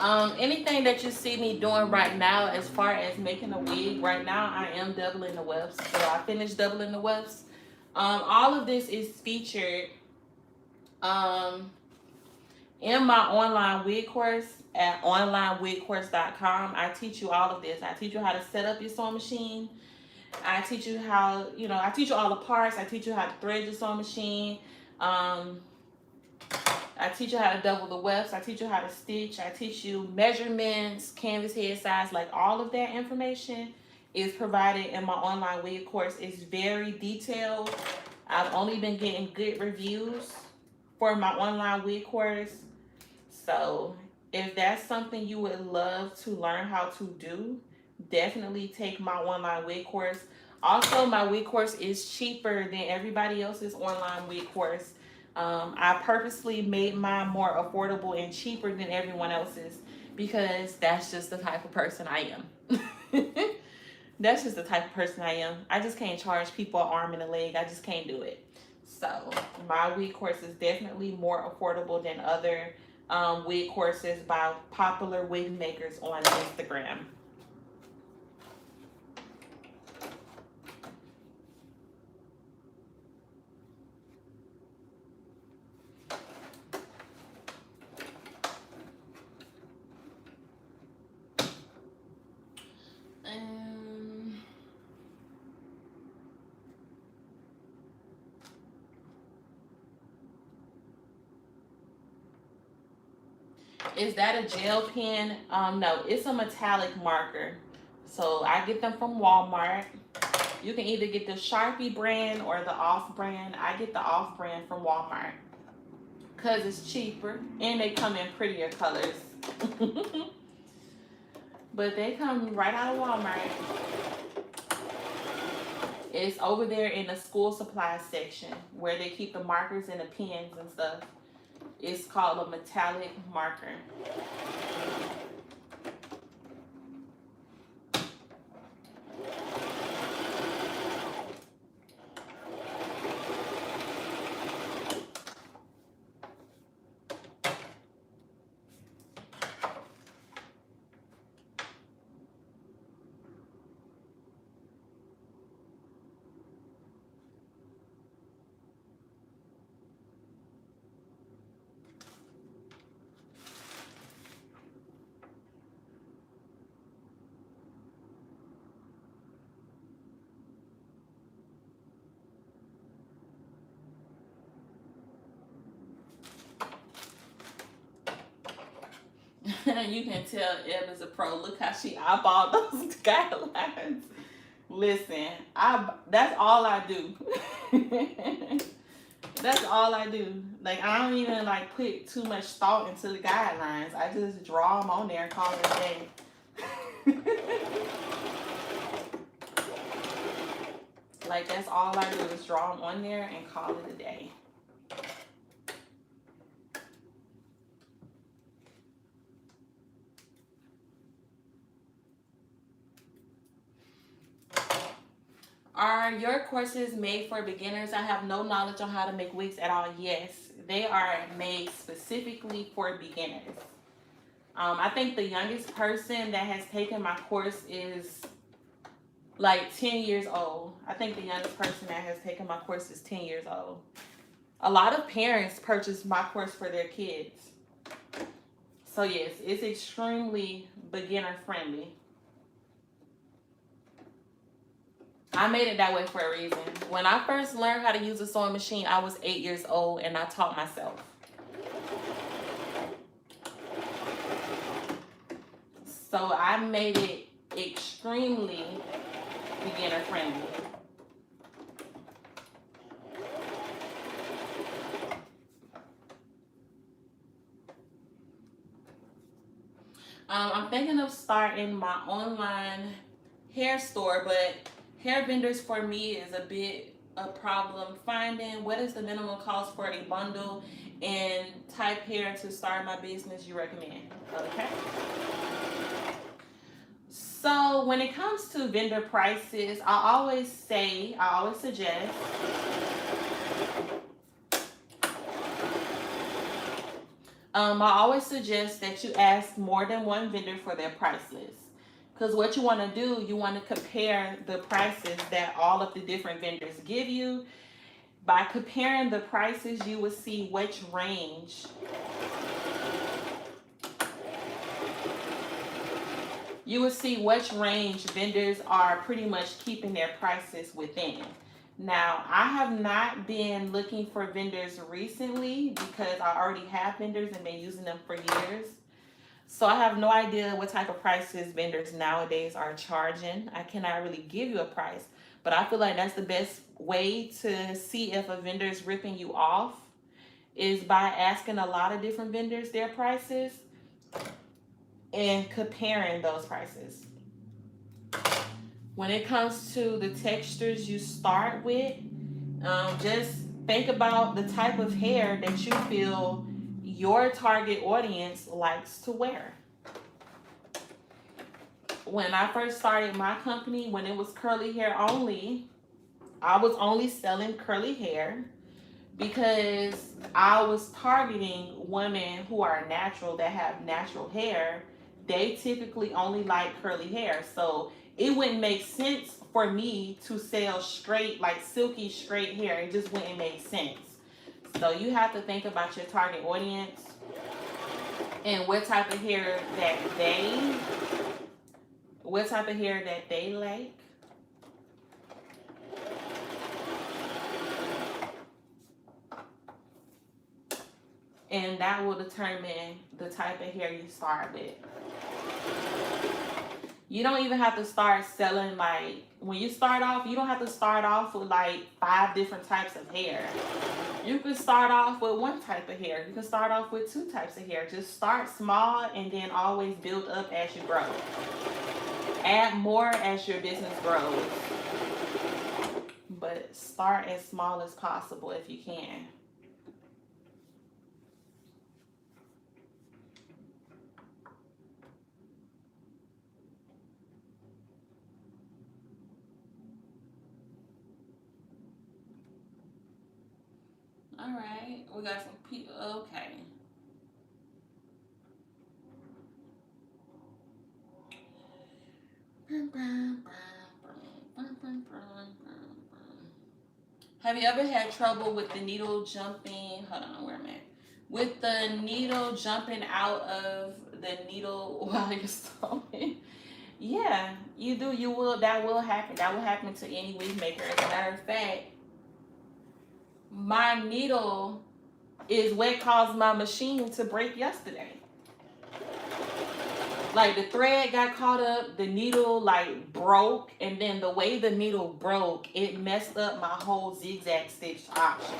Anything that you see me doing right now as far as making a wig, right now I am doubling the wefts. So I finished doubling the wefts. All of this is featured in my online wig course at onlinewigcourse.com. I teach you all of this. I teach you how to set up your sewing machine. I teach you how, I teach you all the parts. I teach you how to thread your sewing machine. I teach you how to double the wefts. I teach you how to stitch. I teach you measurements, canvas head size, like all of that information is provided in my online wig course. It's very detailed. I've only been getting good reviews for my online wig course. So if that's something you would love to learn how to do, definitely take my online wig course. Also, my wig course is cheaper than everybody else's online wig course. I purposely made mine more affordable and cheaper than everyone else's because that's just the type of person I am. That's just the type of person I am. I just can't charge people an arm and a leg. I just can't do it. So my wig course is definitely more affordable than other wig courses by popular wig makers on Instagram. Is that a gel pen? No, it's a metallic marker. So I get them from Walmart. You can either get the Sharpie brand or the Off brand. I get the Off brand from Walmart because it's cheaper and they come in prettier colors. But they come right out of Walmart. It's over there in the school supply section where they keep the markers and the pens and stuff. It's called a metallic marker. You can tell Eb is a pro. Look how she eyeballed those guidelines. Listen, that's all I do. That's all I do. Like, I don't even like put too much thought into the guidelines. I just draw them on there and call it a day. Like, that's all I do is draw them on there and call it a day. Are your courses made for beginners? I have no knowledge on how to make wigs at all. Yes, they are made specifically for beginners. I think the youngest person that has taken my course is like 10 years old. I think the youngest person that has taken my course is 10 years old. A lot of parents purchase my course for their kids. So yes, it's extremely beginner friendly. I made it that way for a reason. When I first learned how to use a sewing machine, I was 8 years old and I taught myself. So I made it extremely beginner friendly. I'm thinking of starting my online hair store, but hair vendors for me is a bit a problem finding. What is the minimum cost for a bundle and type hair to start my business you recommend? Okay. So when it comes to vendor prices, I always suggest I always suggest that you ask more than one vendor for their price list. Because what you want to do, you want to compare the prices that all of the different vendors give you. By comparing the prices, you will see which range vendors are pretty much keeping their prices within. Now, I have not been looking for vendors recently because I already have vendors and been using them for years. So I have no idea what type of prices vendors nowadays are charging. I cannot really give you a price, but I feel like that's the best way to see if a vendor is ripping you off is by asking a lot of different vendors their prices and comparing those prices. When it comes to the textures you start with, just think about the type of hair that you feel your target audience likes to wear. When I first started my company, when it was curly hair only, I was only selling curly hair because I was targeting women who are natural, that have natural hair. They typically only like curly hair. So it wouldn't make sense for me to sell straight, like silky straight hair. It just wouldn't make sense. So you have to think about your target audience and what type of hair that they like. And that will determine the type of hair you start with. You don't even have to start selling, like, when you start off, you don't have to start off with like 5 different types of hair. You can start off with 1 type of hair. You can start off with 2 types of hair. Just start small and then always build up as you grow. Add more as your business grows. But start as small as possible if you can. All right, we got some people. Okay. Have you ever had trouble with the needle jumping? Hold on, where am I? With the needle jumping out of the needle while you're sewing? Yeah, you do. You will. That will happen. That will happen to any wig maker. As a matter of fact, my needle is what caused my machine to break yesterday. Like, the thread got caught up, the needle like broke, and then the way the needle broke, it messed up my whole zigzag stitch option.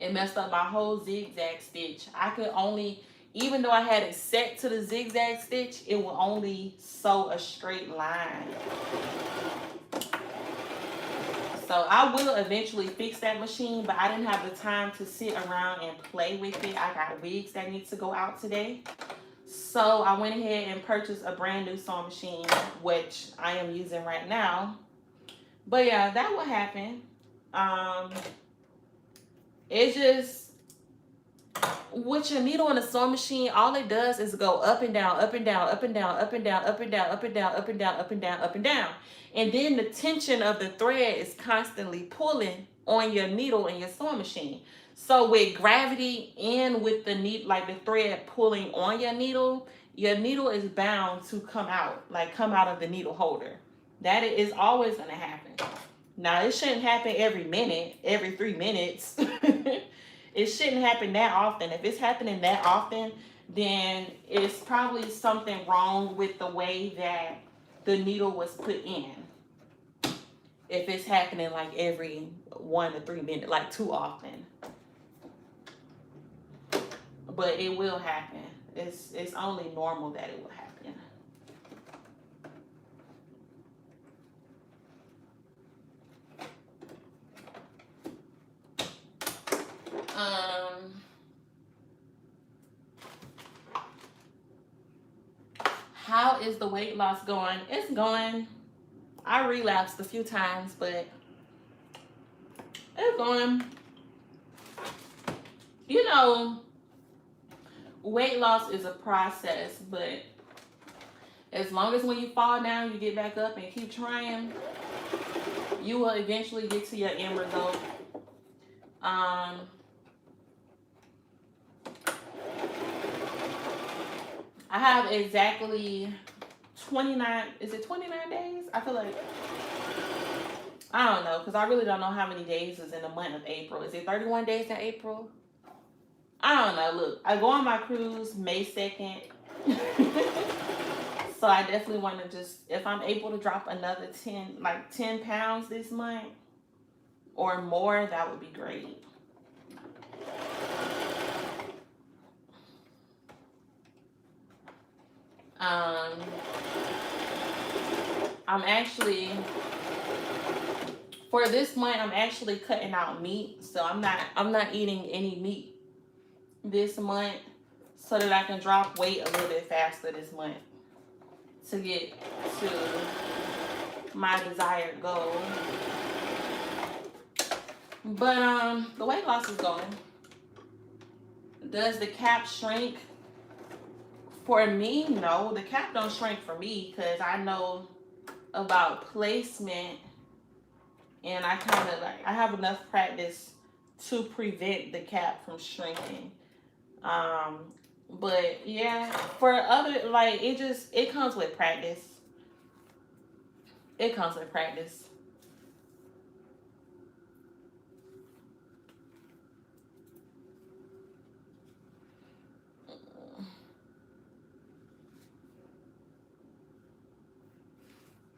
It messed up my whole zigzag stitch. I could only, even though I had it set to the zigzag stitch, it will only sew a straight line. So I will eventually fix that machine, but I didn't have the time to sit around and play with it. I got wigs that need to go out today. So I went ahead and purchased a brand new sewing machine, which I am using right now. But yeah, that will happen. It's just, with your needle in a sewing machine, all it does is go up and down, up and down, up and down, up and down, up and down, up and down, up and down, up and down, up and down. And then the tension of the thread is constantly pulling on your needle and your sewing machine. So with gravity and with the needle, like the thread pulling on your needle is bound to come out of the needle holder. That is always going to happen. Now, it shouldn't happen every minute, every 3 minutes. It shouldn't happen that often. If it's happening that often, then it's probably something wrong with the way that the needle was put in. If it's happening like every 1 to 3 minutes, like too often. But it will happen. It's only normal that it will happen. How is the weight loss going? It's going. I relapsed a few times, but it's going. You know, weight loss is a process, but as long as when you fall down, you get back up and keep trying, you will eventually get to your end result. I have exactly 29, is it 29 days? I feel like, I don't know, because I really don't know how many days is in the month of April. Is it 31 days in April? I don't know. Look, I go on my cruise May 2nd. So I definitely want to just, if I'm able to drop another 10 pounds this month or more, that would be great. I'm actually, for this month, I'm actually cutting out meat. So I'm not eating any meat this month so that I can drop weight a little bit faster this month to get to my desired goal. But the weight loss is going. Does the cap shrink? For me, no. The cap don't shrink for me because I know about placement, and I kind of like, I have enough practice to prevent the cap from shrinking. But yeah, for other, like, it comes with practice. It comes with practice.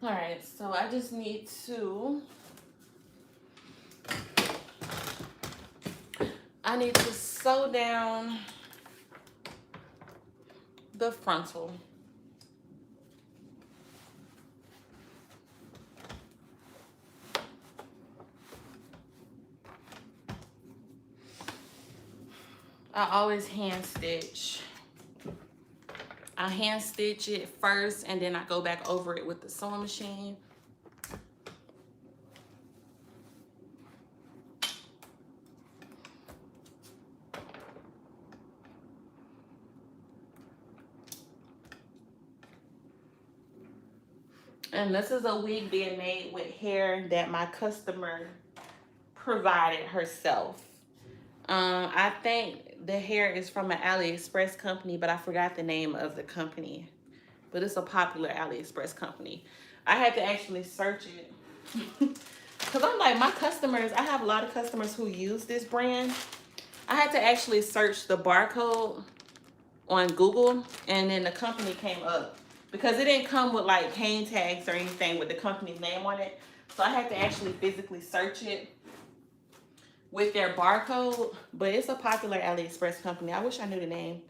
All right, so I just need to sew down the frontal. I always hand stitch. I hand stitch it first and then I go back over it with the sewing machine. And this is a wig being made with hair that my customer provided herself. I think the hair is from an AliExpress company, but I forgot the name of the company. But it's a popular AliExpress company. I had to actually search it. Because I'm like, my customers, I have a lot of customers who use this brand. I had to actually search the barcode on Google, and then the company came up. Because it didn't come with like hang tags or anything with the company's name on it. So I had to actually physically search it with their barcode. But it's a popular AliExpress company. I wish I knew the name.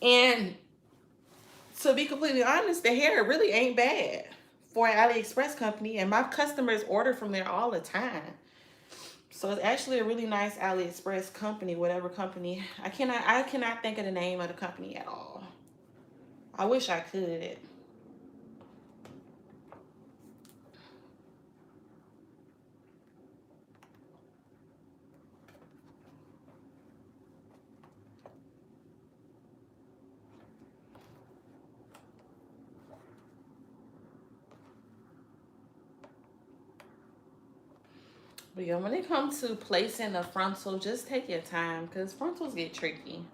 And to be completely honest, the hair really ain't bad for an AliExpress company. And my customers order from there all the time. So it's actually a really nice AliExpress company, whatever company. I cannot think of the name of the company at all. I wish I could. But yeah, when it comes to placing a frontal, just take your time because frontals get tricky.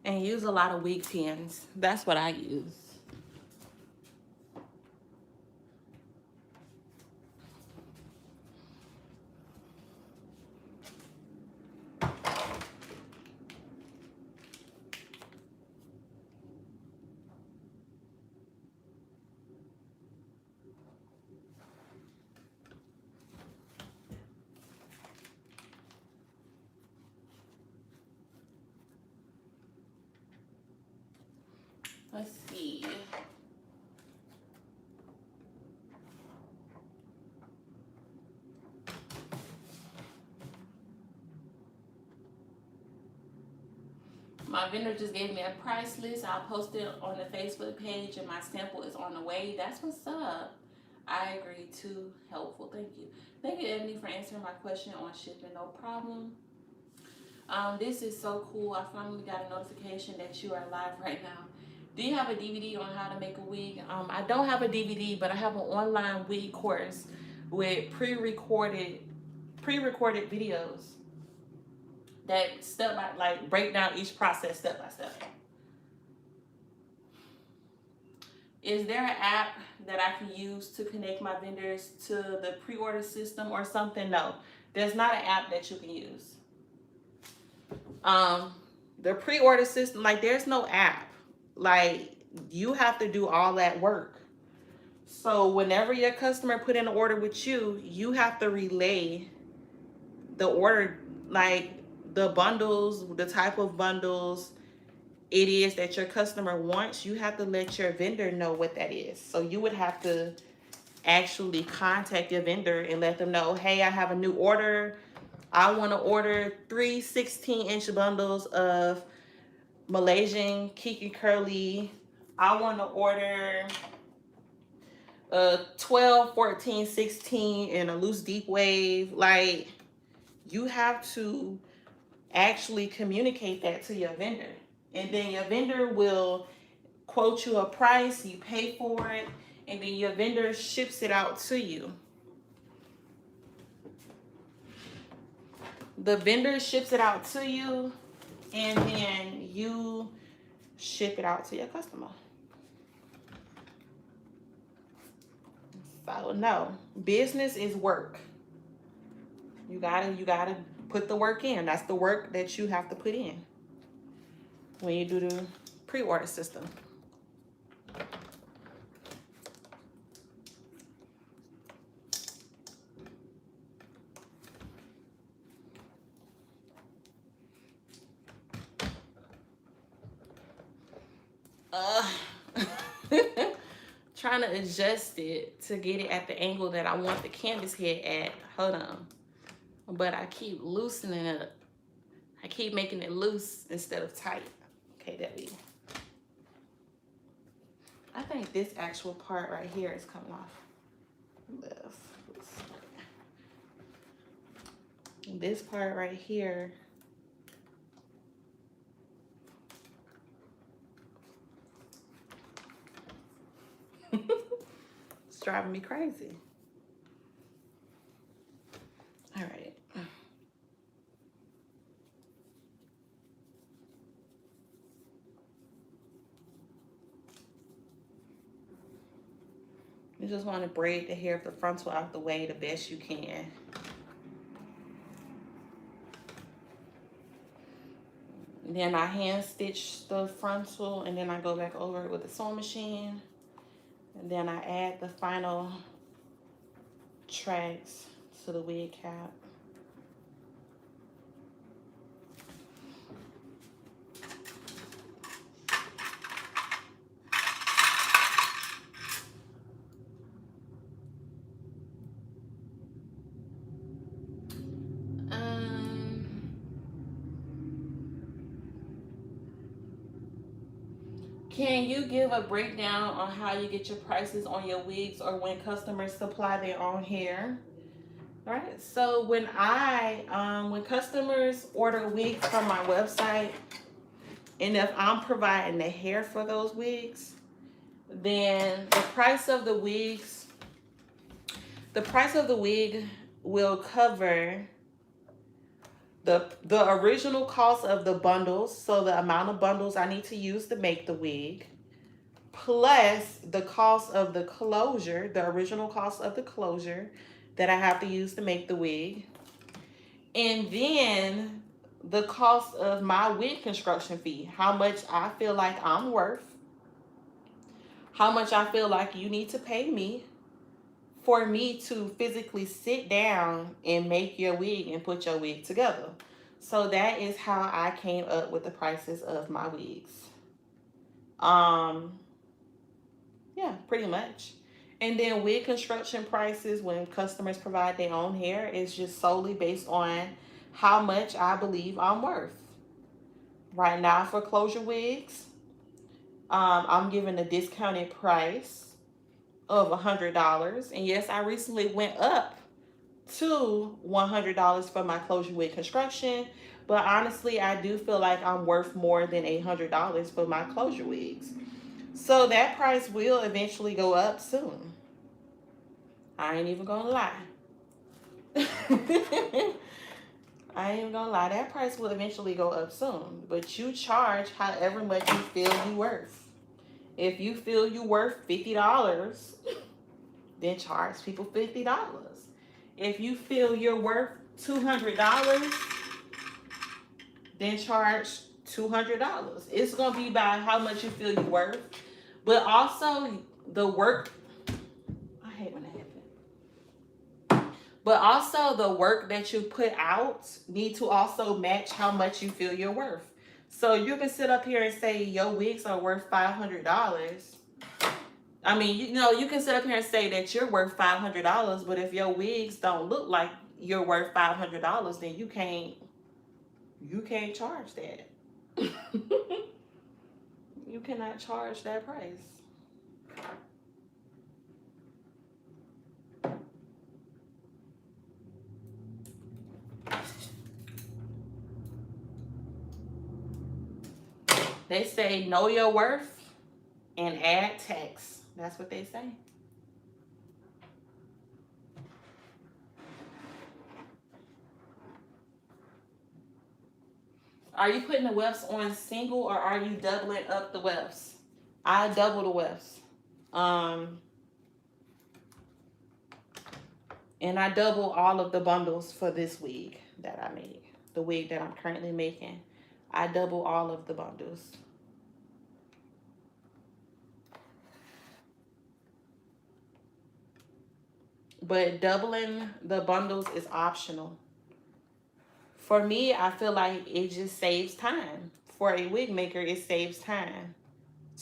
And use a lot of wig pins. That's what I use. Let's see. My vendor just gave me a price list. I'll post it on the Facebook page, and my sample is on the way. That's what's up. I agree. Too helpful. Thank you. Thank you, Ebony, for answering my question on shipping. No problem. This is so cool. I finally got a notification that you are live right now. Do you have a DVD on how to make a wig? I don't have a DVD, but I have an online wig course with pre-recorded videos that step by, like, break down each process step by step. Is there an app that I can use to connect my vendors to the pre-order system or something? No, there's not an app that you can use. The pre-order system, like, there's no app. Like, you have to do all that work. So whenever your customer put in an order with you, you have to relay the order, like the bundles, the type of bundles it is that your customer wants. You have to let your vendor know what that is. So you would have to actually contact your vendor and let them know, hey, I have a new order. I want to order 3 16-inch bundles of Malaysian Kiki Curly. I want to order 12, 14, 16 in a loose deep wave. Like, you have to actually communicate that to your vendor. And then your vendor will quote you a price, you pay for it, and then your vendor ships it out to you. The vendor ships it out to you, and then you ship it out to your customer. So no, business is work. You gotta put the work in. That's the work that you have to put in when you do the pre-order system. Trying to adjust it to get it at the angle that I want the canvas head at. Hold on. But I keep loosening it. I keep making it loose instead of tight. Okay, there we go. I think this actual part right here is coming off. This part right here. It's driving me crazy. All right. You just want to braid the hair of the frontal out the way the best you can. Then I hand stitch the frontal, and then I go back over it with the sewing machine. And then I add the final tracks to the wig cap. Can you give a breakdown on how you get your prices on your wigs, or when customers supply their own hair? All right, so when customers order wigs from my website, and if I'm providing the hair for those wigs, then the price of the wig will cover the original cost of the bundles, so the amount of bundles I need to use to make the wig, plus the cost of the closure, the original cost of the closure that I have to use to make the wig, and then the cost of my wig construction fee, how much I feel like I'm worth, how much I feel like you need to pay me for me to physically sit down and make your wig and put your wig together. So that is how I came up with the prices of my wigs. Um, yeah, pretty much. And then wig construction prices, when customers provide their own hair, is just solely based on how much I believe I'm worth. Right now for closure wigs, I'm giving a discounted price of $100. And yes, I recently went up to $100 for my closure wig construction. But honestly, I do feel like I'm worth more than $800 for my closure wigs. So that price will eventually go up soon. I ain't even gonna lie. I ain't even gonna lie. That price will eventually go up soon. But you charge however much you feel you worth. If you feel you worth $50, then charge people $50. If you feel you're worth $200, then charge $200. It's gonna be by how much you feel you're worth, but also the work. I hate when that happens. But also the work that you put out need to also match how much you feel you're worth. So you can sit up here and say your wigs are worth $500. I mean, you can sit up here and say that you're worth $500, but if your wigs don't look like you're worth $500, then you can't charge that. You cannot charge that price. They say know your worth and add tax. That's what they say. Are you putting the wefts on single or are you doubling up the wefts? I double the wefts. And I double all of the bundles for this wig that I made. The wig that I'm currently making. I double all of the bundles. But doubling the bundles is optional. For me, I feel like it just saves time. For a wig maker, it saves time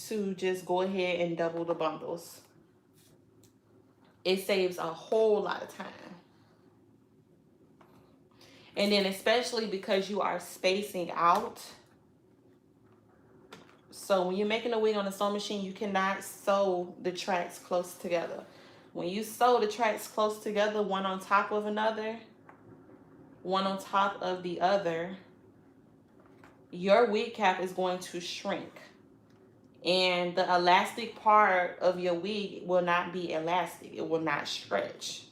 to just go ahead and double the bundles. It saves a whole lot of time. And then especially because you are spacing out. So when you're making a wig on a sewing machine, you cannot sew the tracks close together. When you sew the tracks close together, one on top of another, one on top of the other, your wig cap is going to shrink. And the elastic part of your wig will not be elastic. It will not stretch.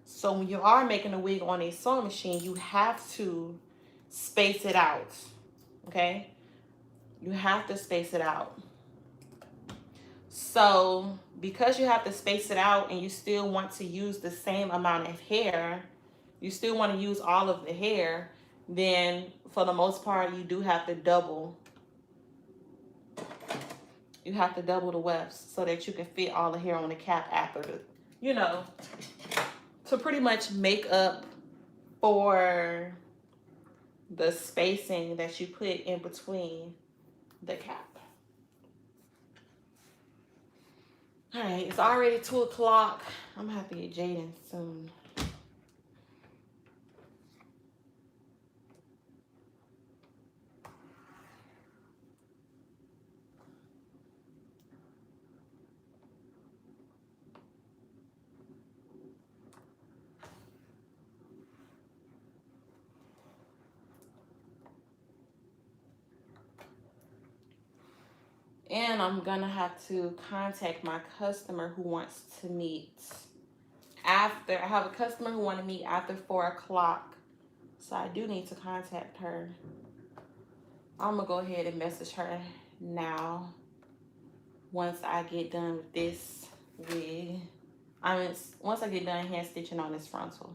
So when you are making a wig on a sewing machine, you have to space it out. Okay? You have to space it out. So because you have to space it out and you still want to use the same amount of hair, you still want to use all of the hair, then for the most part, you do have to double. You have to double the wefts so that you can fit all the hair on the cap after the, to pretty much make up for the spacing that you put in between the cap. All right, it's already 2 o'clock. I'm gonna have to get Jaden soon. And I'm gonna have to contact my customer who wants to meet after. I have a customer who wants to meet after 4 o'clock. So I do need to contact her. I'm gonna go ahead and message her now once I get done with this wig. Once I get done hand stitching on this frontal.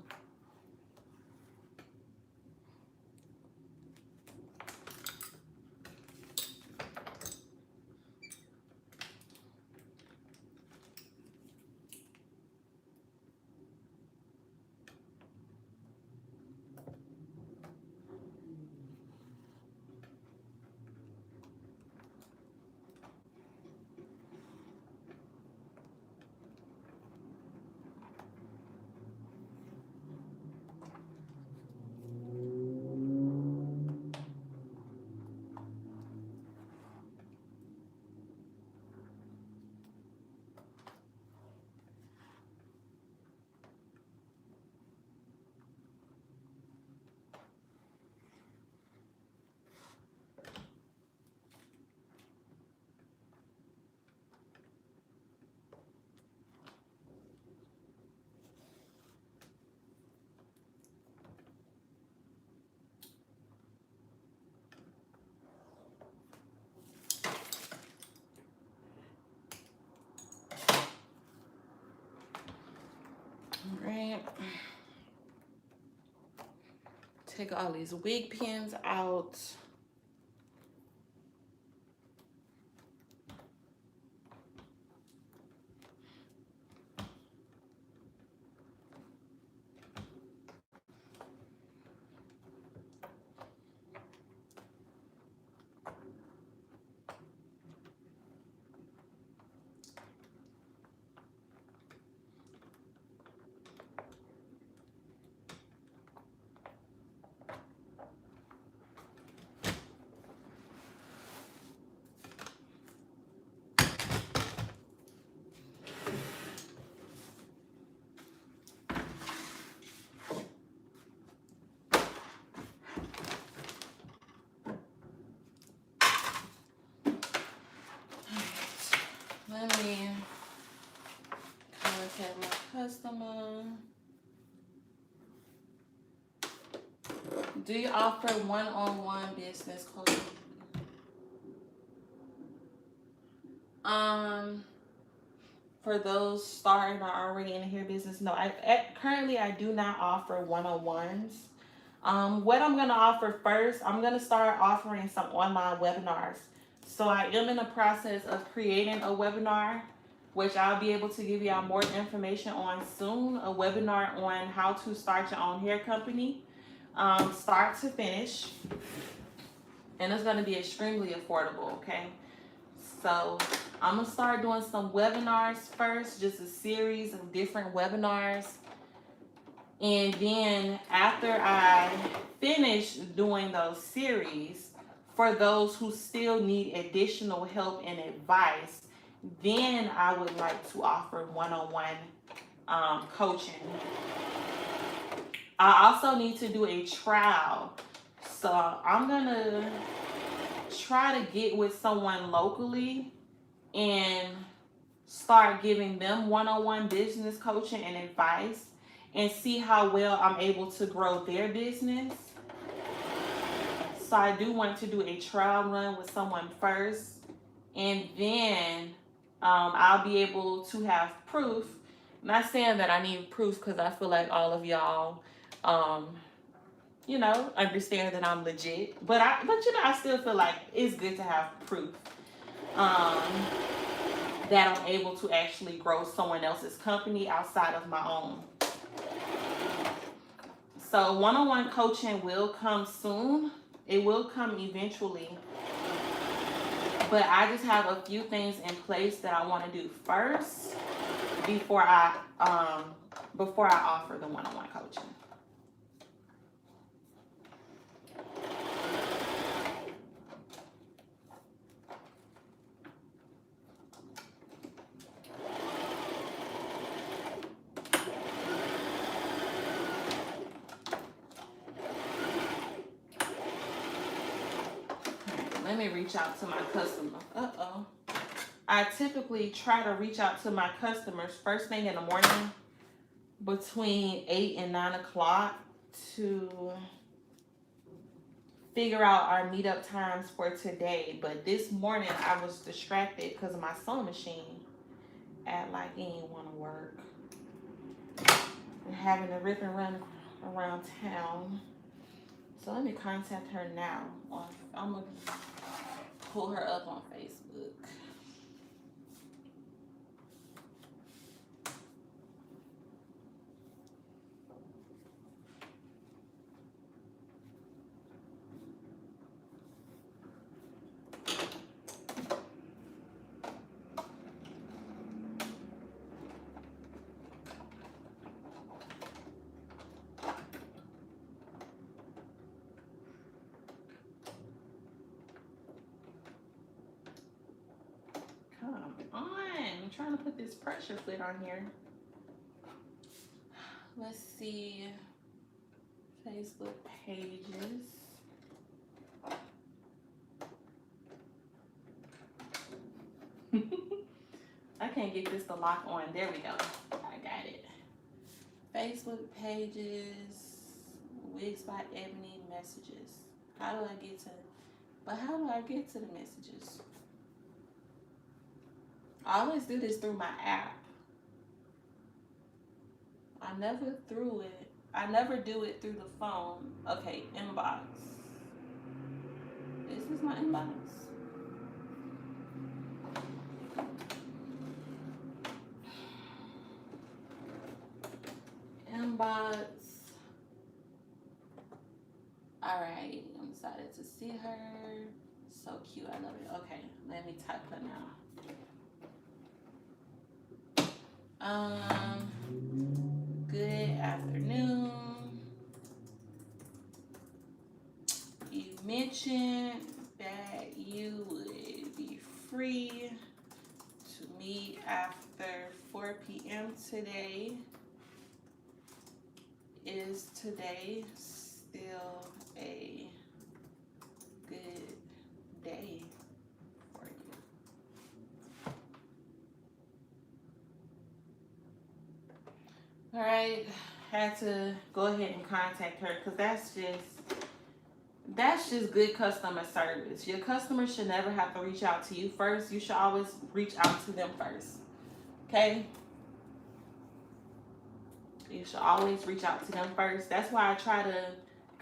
Take all these wig pins out. Let me contact my customer. Do you offer one-on-one business coaching? For those starting or already in the hair business, no. Currently I do not offer one-on-ones. What I'm gonna offer first, I'm gonna start offering some online webinars. So I am in the process of creating a webinar, which I'll be able to give y'all more information on soon. A webinar on how to start your own hair company, start to finish, and it's gonna be extremely affordable. Okay. So I'm gonna start doing some webinars first, just a series of different webinars. And then after I finish doing those series, for those who still need additional help and advice, then I would like to offer one-on-one coaching. I also need to do a trial. So I'm gonna try to get with someone locally and start giving them one-on-one business coaching and advice and see how well I'm able to grow their business. So I do want to do a trial run with someone first, and then I'll be able to have proof. Not saying that I need proof, because I feel like all of y'all understand that I'm legit. But I still feel like it's good to have proof that I'm able to actually grow someone else's company outside of my own. So one-on-one coaching will come soon. It will come eventually. But I just have a few things in place that I want to do first before I offer the one-on-one coaching. Let me reach out to my customer. I typically try to reach out to my customers first thing in the morning between 8 and 9 o'clock to figure out our meetup times for today. But this morning I was distracted because of my sewing machine at like it didn't want to work. And having to rip and run around town. So let me contact her now. I'm going to pull her up on Facebook. Come on. I'm trying to put this pressure fit on here. Let's see. Facebook pages. I can't get this to lock on. There we go. I got it. Facebook pages. Wigs by Ebony messages. How do I get to the messages? I always do this through my app. I never threw it. I never do it through the phone. Okay, inbox. This is my inbox. Inbox. Alright, I'm excited to see her. So cute, I love it. Okay, let me type her now. Good afternoon. You mentioned that you would be free to meet after 4 p.m. today. Is today still a good day for you? All right, had to go ahead and contact her because that's just good customer service. Your customers should never have to reach out to you first. You should always reach out to them first. Okay? You should always reach out to them first. That's why I try to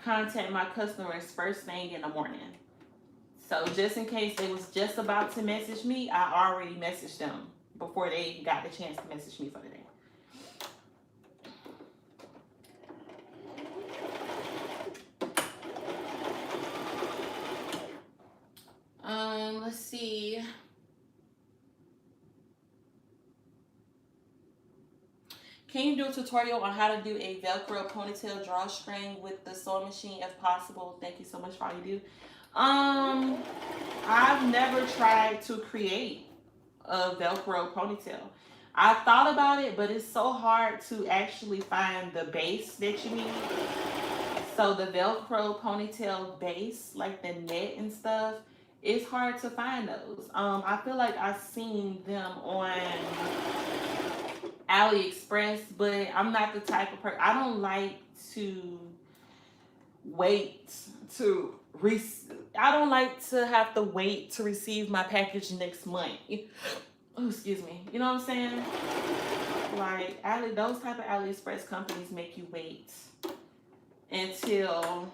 contact my customers first thing in the morning. So just in case they was just about to message me, I already messaged them before they even got the chance to message me for the day. Let's see. Can you do a tutorial on how to do a Velcro ponytail drawstring with the sewing machine if possible? Thank you so much for all you do. I've never tried to create a Velcro ponytail. I thought about it, but it's so hard to actually find the base that you need. So the Velcro ponytail base, like the net and stuff, it's hard to find those. I feel like I've seen them on AliExpress, but I'm not the type of person. I don't like to wait to I don't like to have to wait to receive my package next month. Oh, excuse me. You know what I'm saying? Like those type of AliExpress companies make you wait until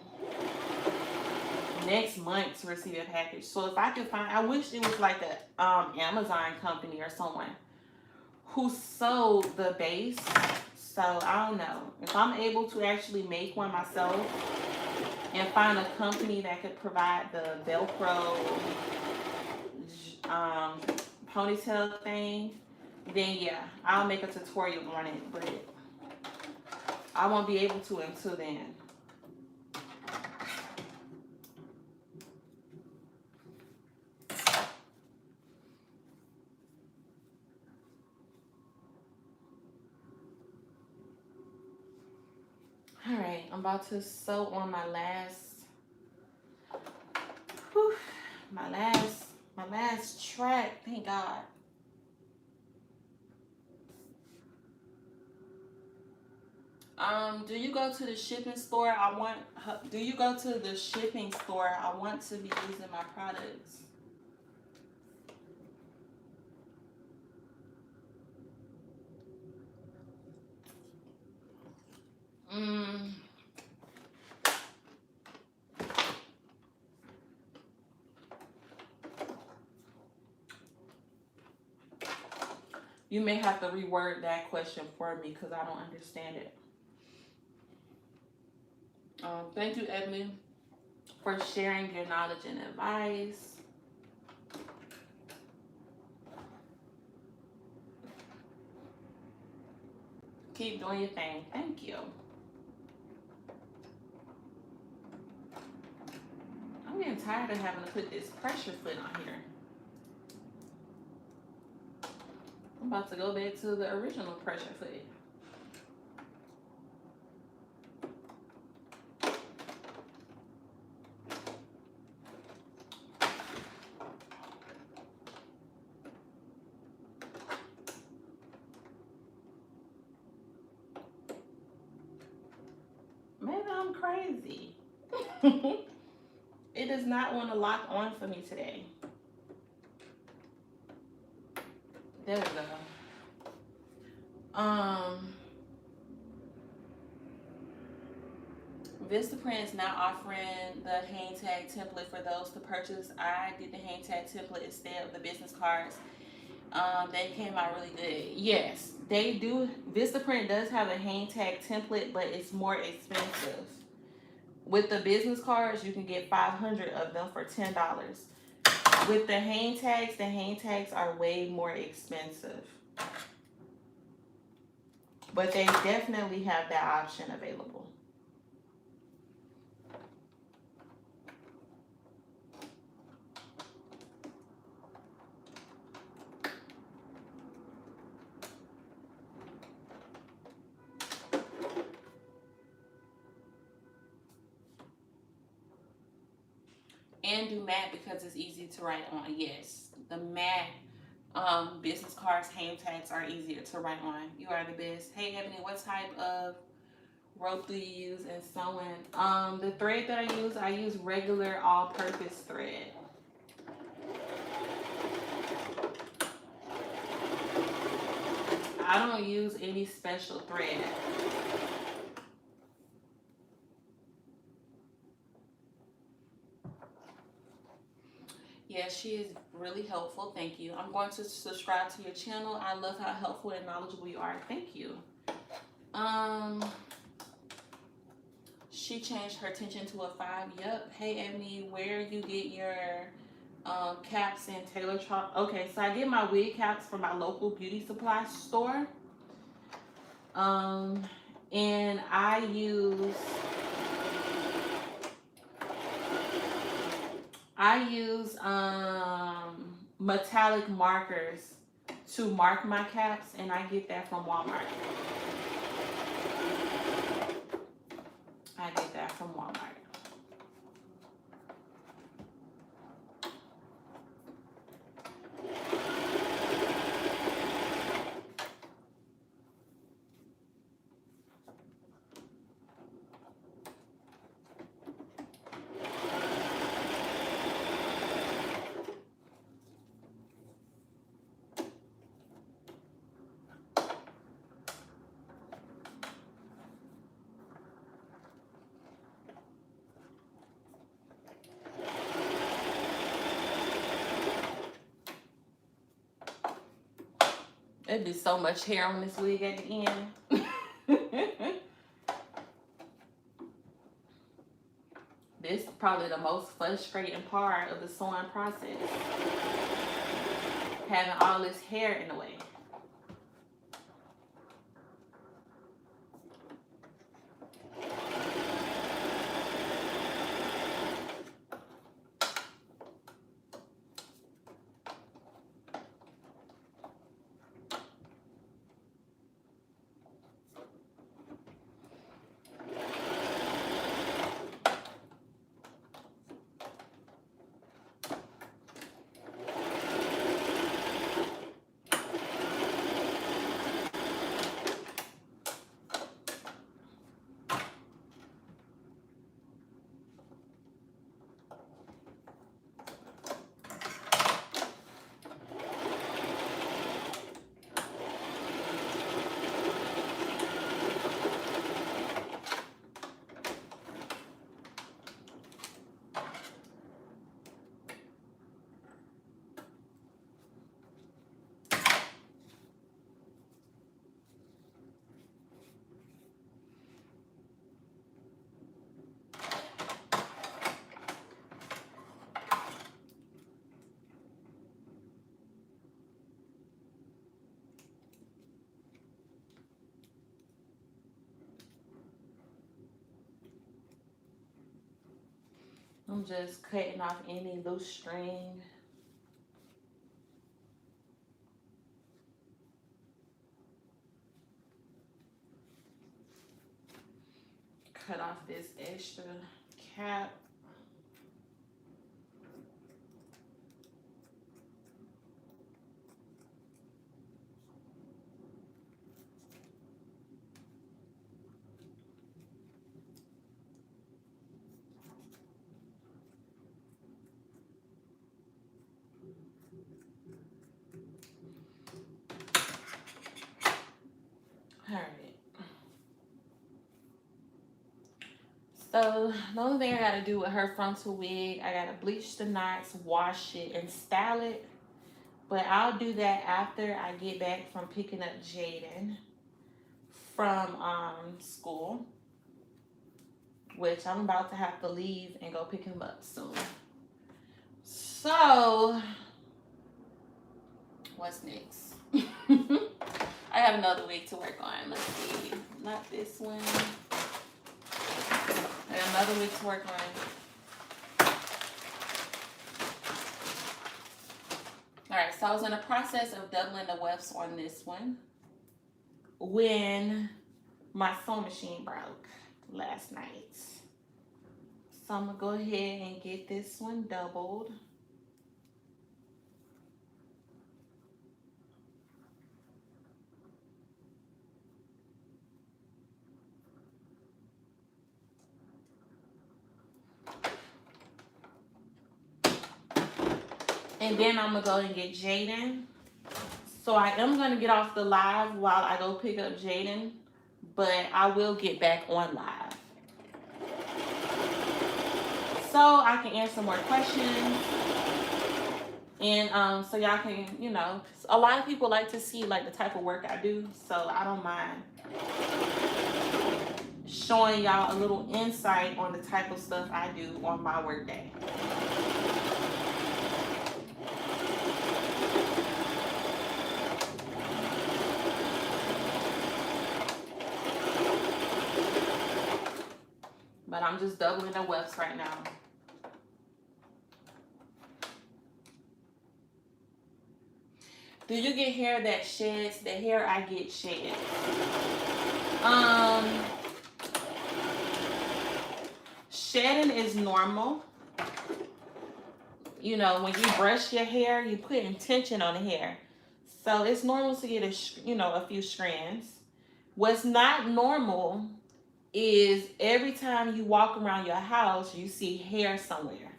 next month to receive a package. So if I could find, I wish it was like a Amazon company or someone who sold the base. So I don't know if I'm able to actually make one myself and find a company that could provide the Velcro ponytail thing, then yeah, I'll make a tutorial on it, but I won't be able to until then. All right, I'm about to sew on my last track. Thank God. Do you go to the shipping store? Do you go to the shipping store? I want to be using my products. You may have to reword that question for me because I don't understand it. Thank you, Edmund, for sharing your knowledge and advice. Keep doing your thing. Thank you. I'm getting tired of having to put this pressure foot on here. I'm about to go back to the original pressure foot. Maybe I'm crazy. It does not want to lock on for me today. There we go. Vistaprint is not offering the hang tag template for those to purchase. I did the hang tag template instead of the business cards. They came out really good. Yes, they do. Vistaprint does have a hang tag template, but it's more expensive. With the business cards, you can get 500 of them for $10. With the hang tags are way more expensive. But they definitely have that option available. And do matte because it's easy to write on. Yes, the matte business cards, hang tags are easier to write on. You are the best. Hey, Ebony, what type of rope do you use in sewing? The thread that I use regular all-purpose thread. I don't use any special thread. Yeah, she is really helpful. Thank you. I'm going to subscribe to your channel. I love how helpful and knowledgeable you are. Thank you. She changed her tension to a 5. Yep. Hey, Ebony, where you get your caps and tailor chalk? Okay, so I get my wig caps from my local beauty supply store. And I use metallic markers to mark my caps, and I get that from Walmart. I get that from Walmart. There'd be so much hair on this wig at the end. This is probably the most frustrating part of the sewing process. Having all this hair in the way. I'm just cutting off any loose string. Cut off this extra cap. All right. So the only thing I gotta do with her frontal wig, I gotta bleach the knots, wash it, and style it. But I'll do that after I get back from picking up Jaden from school, which I'm about to have to leave and go pick him up soon. So what's next? I have another wig to work on. Let's see. Not this one. I have another wig to work on. Alright, so I was in the process of doubling the wefts on this one when my sewing machine broke last night. So I'm gonna go ahead and get this one doubled. And then I'm gonna go and get Jaden. So I am gonna get off the live while I go pick up Jaden, but I will get back on live. So I can answer more questions. And so y'all can, you know, a lot of people like to see like the type of work I do. So I don't mind showing y'all a little insight on the type of stuff I do on my work day. But I'm just doubling the wefts right now. Do you get hair that sheds? The hair I get shed. Shedding is normal. You know, when you brush your hair, you put intention on the hair. So it's normal to get a few strands. What's not normal is every time you walk around your house, you see hair somewhere.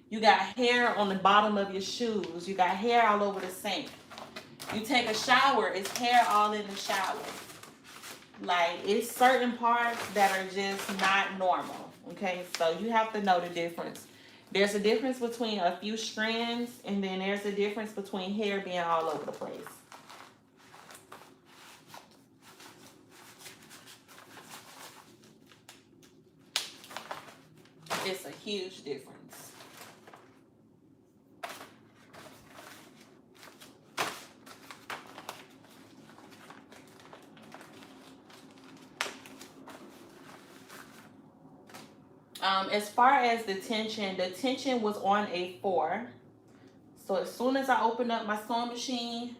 You got hair on the bottom of your shoes. You got hair all over the sink. You take a shower, it's hair all in the shower. Like, it's certain parts that are just not normal, okay? So you have to know the difference. There's a difference between a few strands, and then there's a difference between hair being all over the place. It's a huge difference. As far as the tension was on a 4. So as soon as I opened up my sewing machine,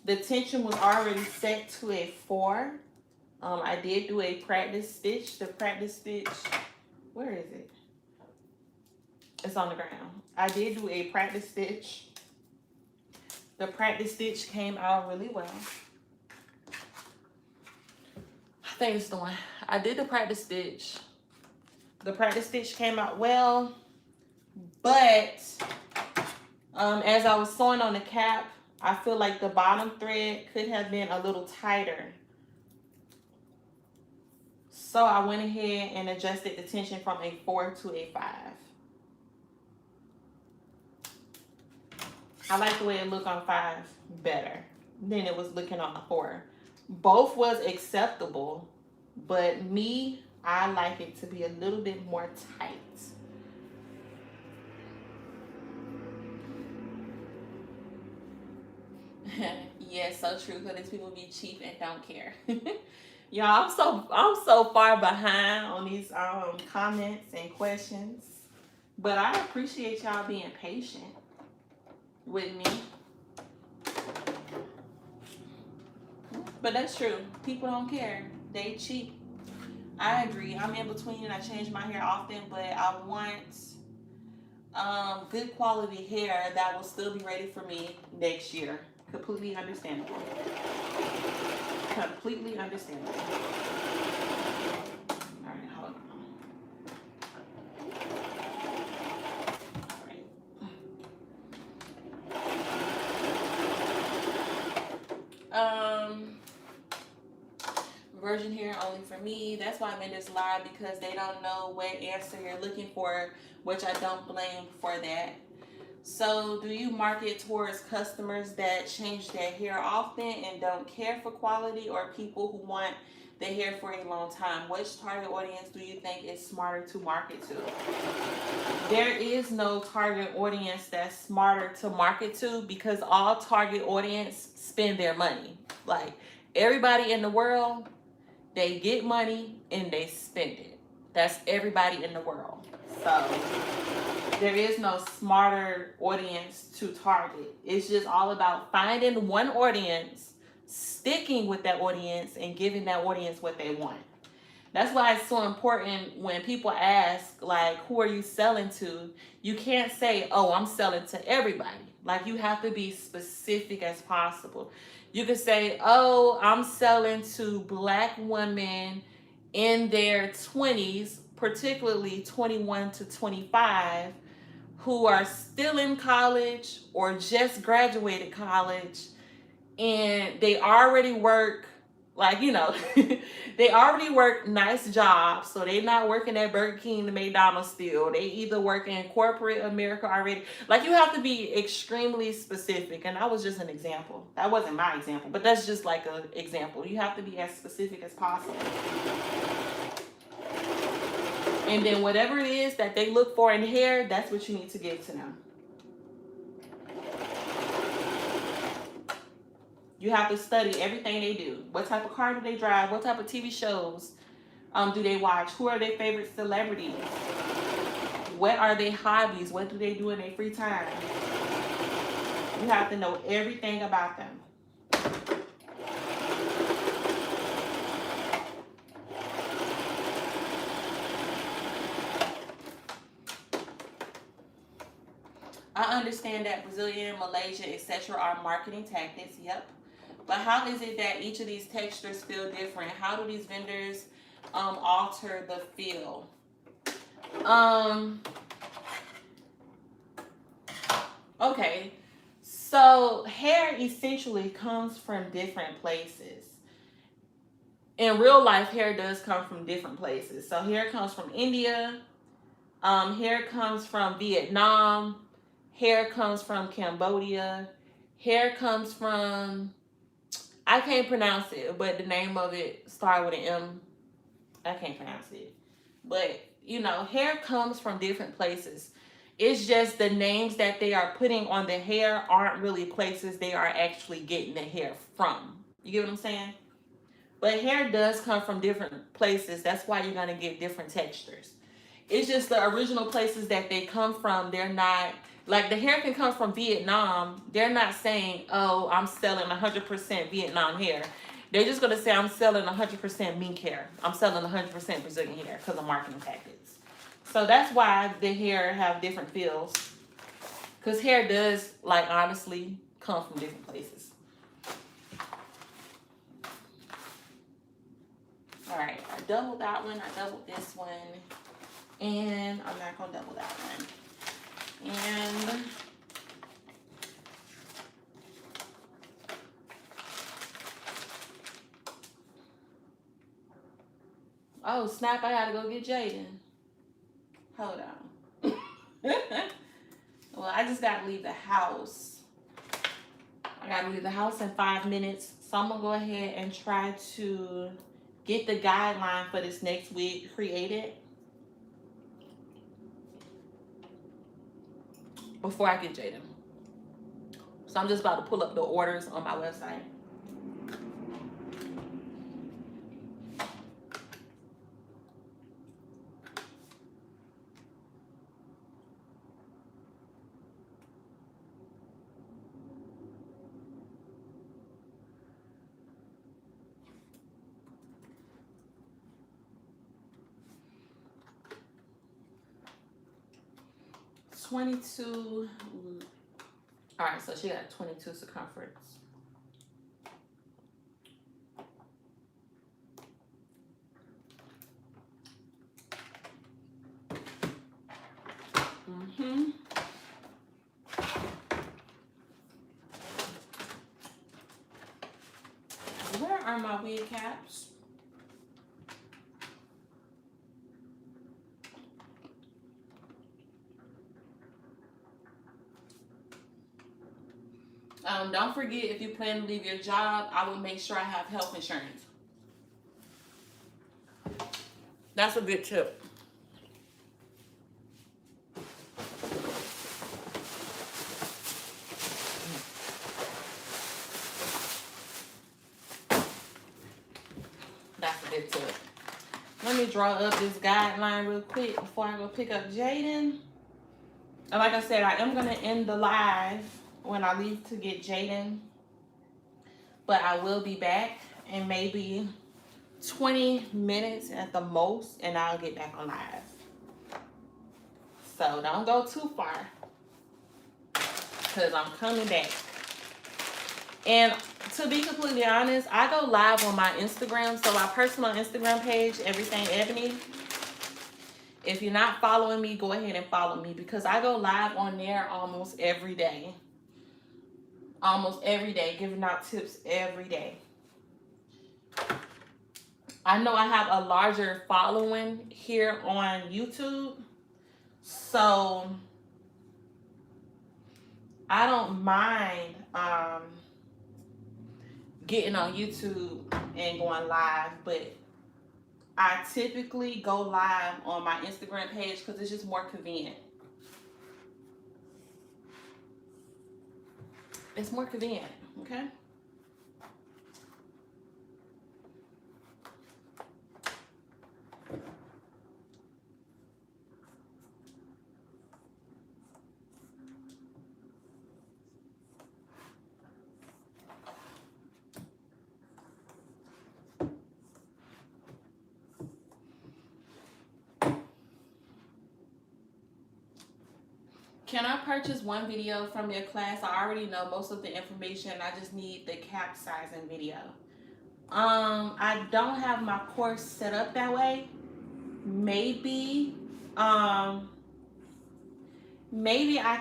the tension was already set to a 4. I did do a practice stitch. The practice stitch, where is it? It's on the ground. I did do a practice stitch. The practice stitch came out really well. I think it's the one. I did the practice stitch. The practice stitch came out well, but as I was sewing on the cap, I feel like the bottom thread could have been a little tighter. So I went ahead and adjusted the tension from a 4 to a 5. I like the way it looked on 5 better than it was looking on a 4. Both was acceptable, but me, I like it to be a little bit more tight. Yes, so true. Because these people be cheap and don't care. Y'all, I'm so far behind on these comments and questions, but I appreciate y'all being patient with me. But that's true. People don't care. They cheap. I agree. I'm in between and I change my hair often, but I want good quality hair that will still be ready for me next year. Completely understandable. Completely understandable. All right, hold on. Virgin hair only for me. That's why vendors lie, because they don't know what answer you're looking for, which I don't blame for that. So, do you market towards customers that change their hair often and don't care for quality, or people who want their hair for a long time? Which target audience do you think is smarter to market to? There is no target audience that's smarter to market to, because all target audience spend their money. Like, everybody in the world, they get money and they spend it. That's everybody in the world. So there is no smarter audience to target. It's just all about finding one audience, sticking with that audience, and giving that audience what they want. That's why it's so important when people ask, like, who are you selling to? You can't say, oh, I'm selling to everybody. Like, you have to be specific as possible. You could say, oh, I'm selling to Black women in their 20s, particularly 21 to 25, who are still in college or just graduated college, and they already work, like, they already work nice jobs, so they're not working at Burger King, the McDonald's still. They either work in corporate America already. Like, you have to be extremely specific, and that was just an example. That wasn't my example, but that's just like an example. You have to be as specific as possible. And then whatever it is that they look for in hair, that's what you need to give to them. You have to study everything they do. What type of car do they drive? What type of TV shows do they watch? Who are their favorite celebrities? What are their hobbies? What do they do in their free time? You have to know everything about them. I understand that Brazilian, Malaysia, etc. are marketing tactics. Yep. But how is it that each of these textures feel different? How do these vendors alter the feel? Okay, so hair essentially comes from different places. In real life, hair does come from different places. So hair comes from India, hair comes from Vietnam, hair comes from Cambodia, hair comes from, I can't pronounce it, but the name of it starts with an M. I can't pronounce it. But, hair comes from different places. It's just the names that they are putting on the hair aren't really places they are actually getting the hair from. You get what I'm saying? But hair does come from different places. That's why you're going to get different textures. It's just the original places that they come from, they're not, like, the hair can come from Vietnam. They're not saying, oh, I'm selling 100% Vietnam hair. They're just going to say, I'm selling 100% mink hair. I'm selling 100% Brazilian hair, because of marketing tactics. So that's why the hair have different feels. Because hair does, like, honestly come from different places. All right, I doubled that one. I doubled this one. And I'm not going to double that one. And oh, snap, I got to go get Jaden. Hold on. Well, I just got to leave the house. I got to leave the house in 5 minutes. So I'm going to go ahead and try to get the guideline for this next week created before I get Jaden. So I'm just about to pull up the orders on my website. $22. All right, so she got 22 circumference. Where are my wig caps? Don't forget, if you plan to leave your job, I will make sure I have health insurance. That's a good tip. That's a good tip. Let me draw up this guideline real quick before I go pick up Jaden. And like I said, I am going to end the live when I leave to get Jaden. But I will be back in maybe 20 minutes at the most, and I'll get back on live. So don't go too far, because I'm coming back. And to be completely honest, I go live on my Instagram. So my personal Instagram page, Everything Ebony. If you're not following me, go ahead and follow me, because I go live on there almost every day. Almost every day, giving out tips every day. I know I have a larger following here on YouTube, so I don't mind getting on YouTube and going live, but I typically go live on my Instagram page because it's just more convenient. It's more convenient, okay? Can I purchase one video from your class? I already know most of the information. I just need the capsizing video. I don't have my course set up that way. Maybe I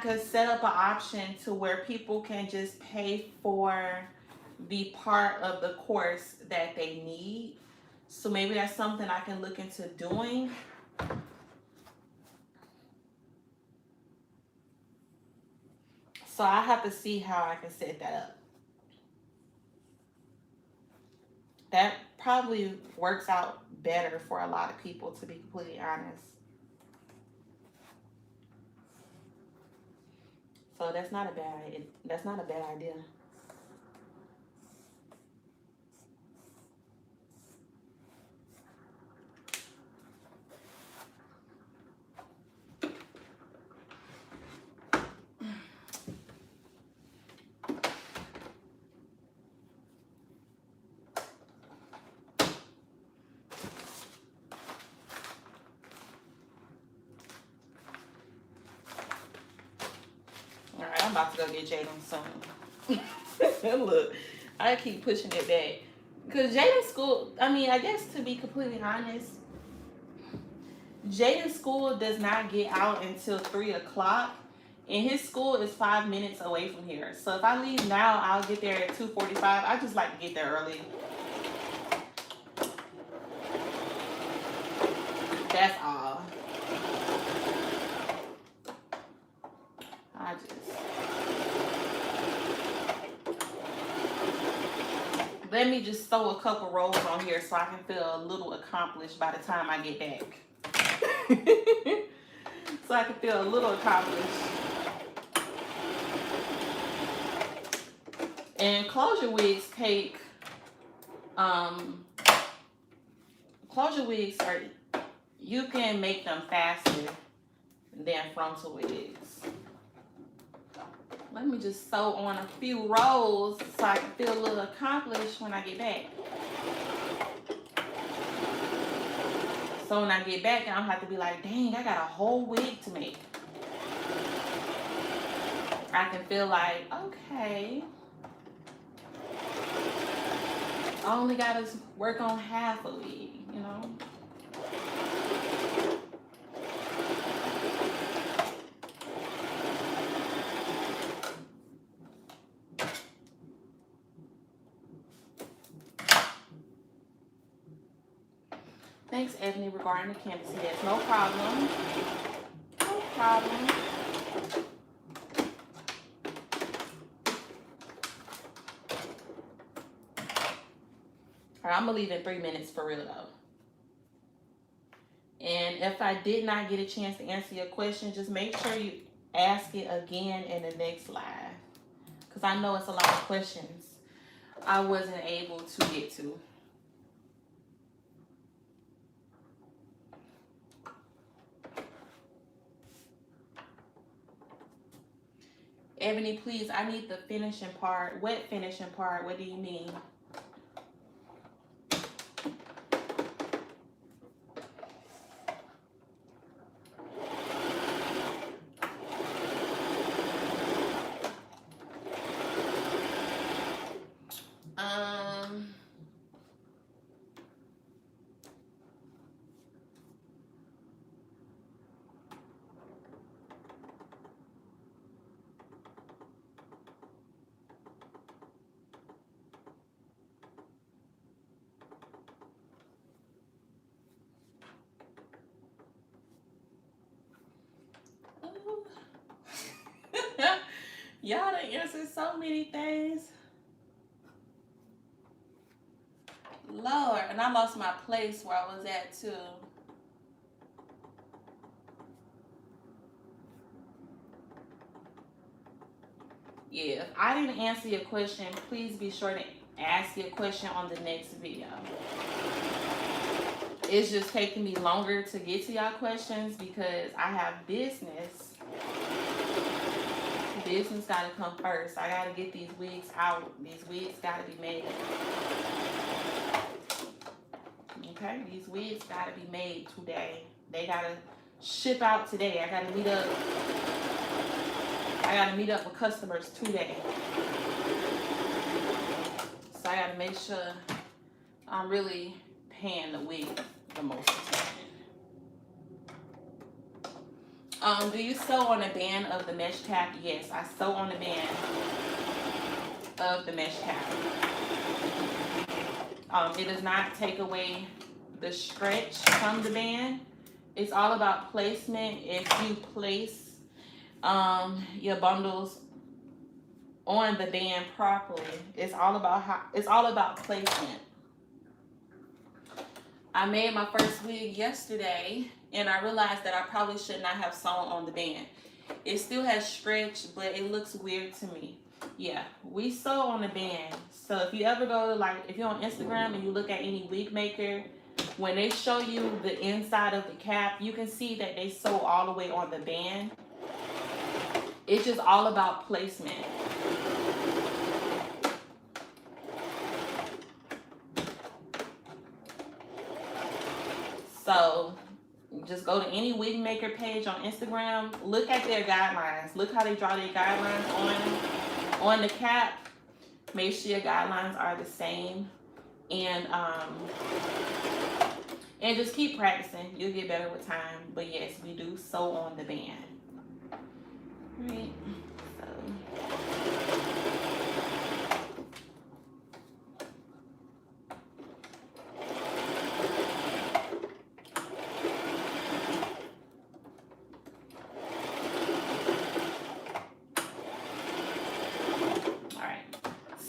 could set up an option to where people can just pay for the part of the course that they need. So maybe that's something I can look into doing. So I have to see how I can set that up. That probably works out better for a lot of people, to be completely honest. So that's not a bad idea. I'm about to go get Jaden soon. Look, I keep pushing it back. Because Jaden's school, I guess to be completely honest, Jaden's school does not get out until 3 o'clock. And his school is 5 minutes away from here. So if I leave now, I'll get there at 2:45. I just like to get there early. That's all. Let me just throw a couple rolls on here so I can feel a little accomplished by the time I get back. So I can feel a little accomplished. And closure wigs take, closure wigs you can make them faster than frontal wigs. Let me just sew on a few rolls so I can feel a little accomplished when I get back. So when I get back, I don't have to be like, dang, I got a whole wig to make. I can feel like, okay, I only got to work on half a wig, you know? Thanks, Ebony, regarding the candidacy. That's no problem. No problem. All right, I'm gonna leave in 3 minutes for real though. And if I did not get a chance to answer your question, just make sure you ask it again in the next live. Because I know it's a lot of questions I wasn't able to get to. Ebony, please, I need the finishing part. Wet finishing part, what do you mean? Y'all done answered so many things. Lord, and I lost my place where I was at too. Yeah, if I didn't answer your question, please be sure to ask your question on the next video. It's just taking me longer to get to y'all questions because I have business. Business gotta come first. I gotta get these wigs out. These wigs gotta be made. Okay, these wigs gotta be made today. They gotta ship out today. I gotta meet up with customers today. So I gotta make sure I'm really paying the wig the most attention. Do you sew on a band of the mesh cap? Yes, I sew on a band of the mesh cap. It does not take away the stretch from the band. It's all about placement. If you place your bundles on the band properly, it's all about placement. I made my first wig yesterday and I realized that I probably should not have sewn on the band. It still has stretch, but it looks weird to me. Yeah, we sew on the band. So if you ever go to if you're on Instagram and you look at any wig maker, when they show you the inside of the cap, you can see that they sew all the way on the band. It's just all about placement. So just go to any wig maker page on Instagram, look at their guidelines. Look how they draw their guidelines on the cap. Make sure your guidelines are the same. And just keep practicing. You'll get better with time. But yes, we do sew on the band. Right.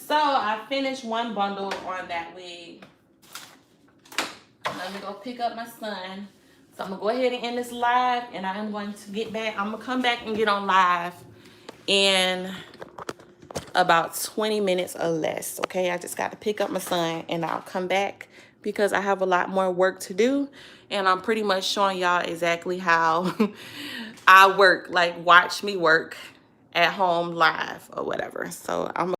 So I finished one bundle on that wig. Let me go pick up my son. So I'm gonna go ahead and end this live, and I am going to get back. I'm gonna come back and get on live in about 20 minutes or less. Okay, I just got to pick up my son, and I'll come back because I have a lot more work to do, and I'm pretty much showing y'all exactly how I work. Like, watch me work at home live or whatever. So I'm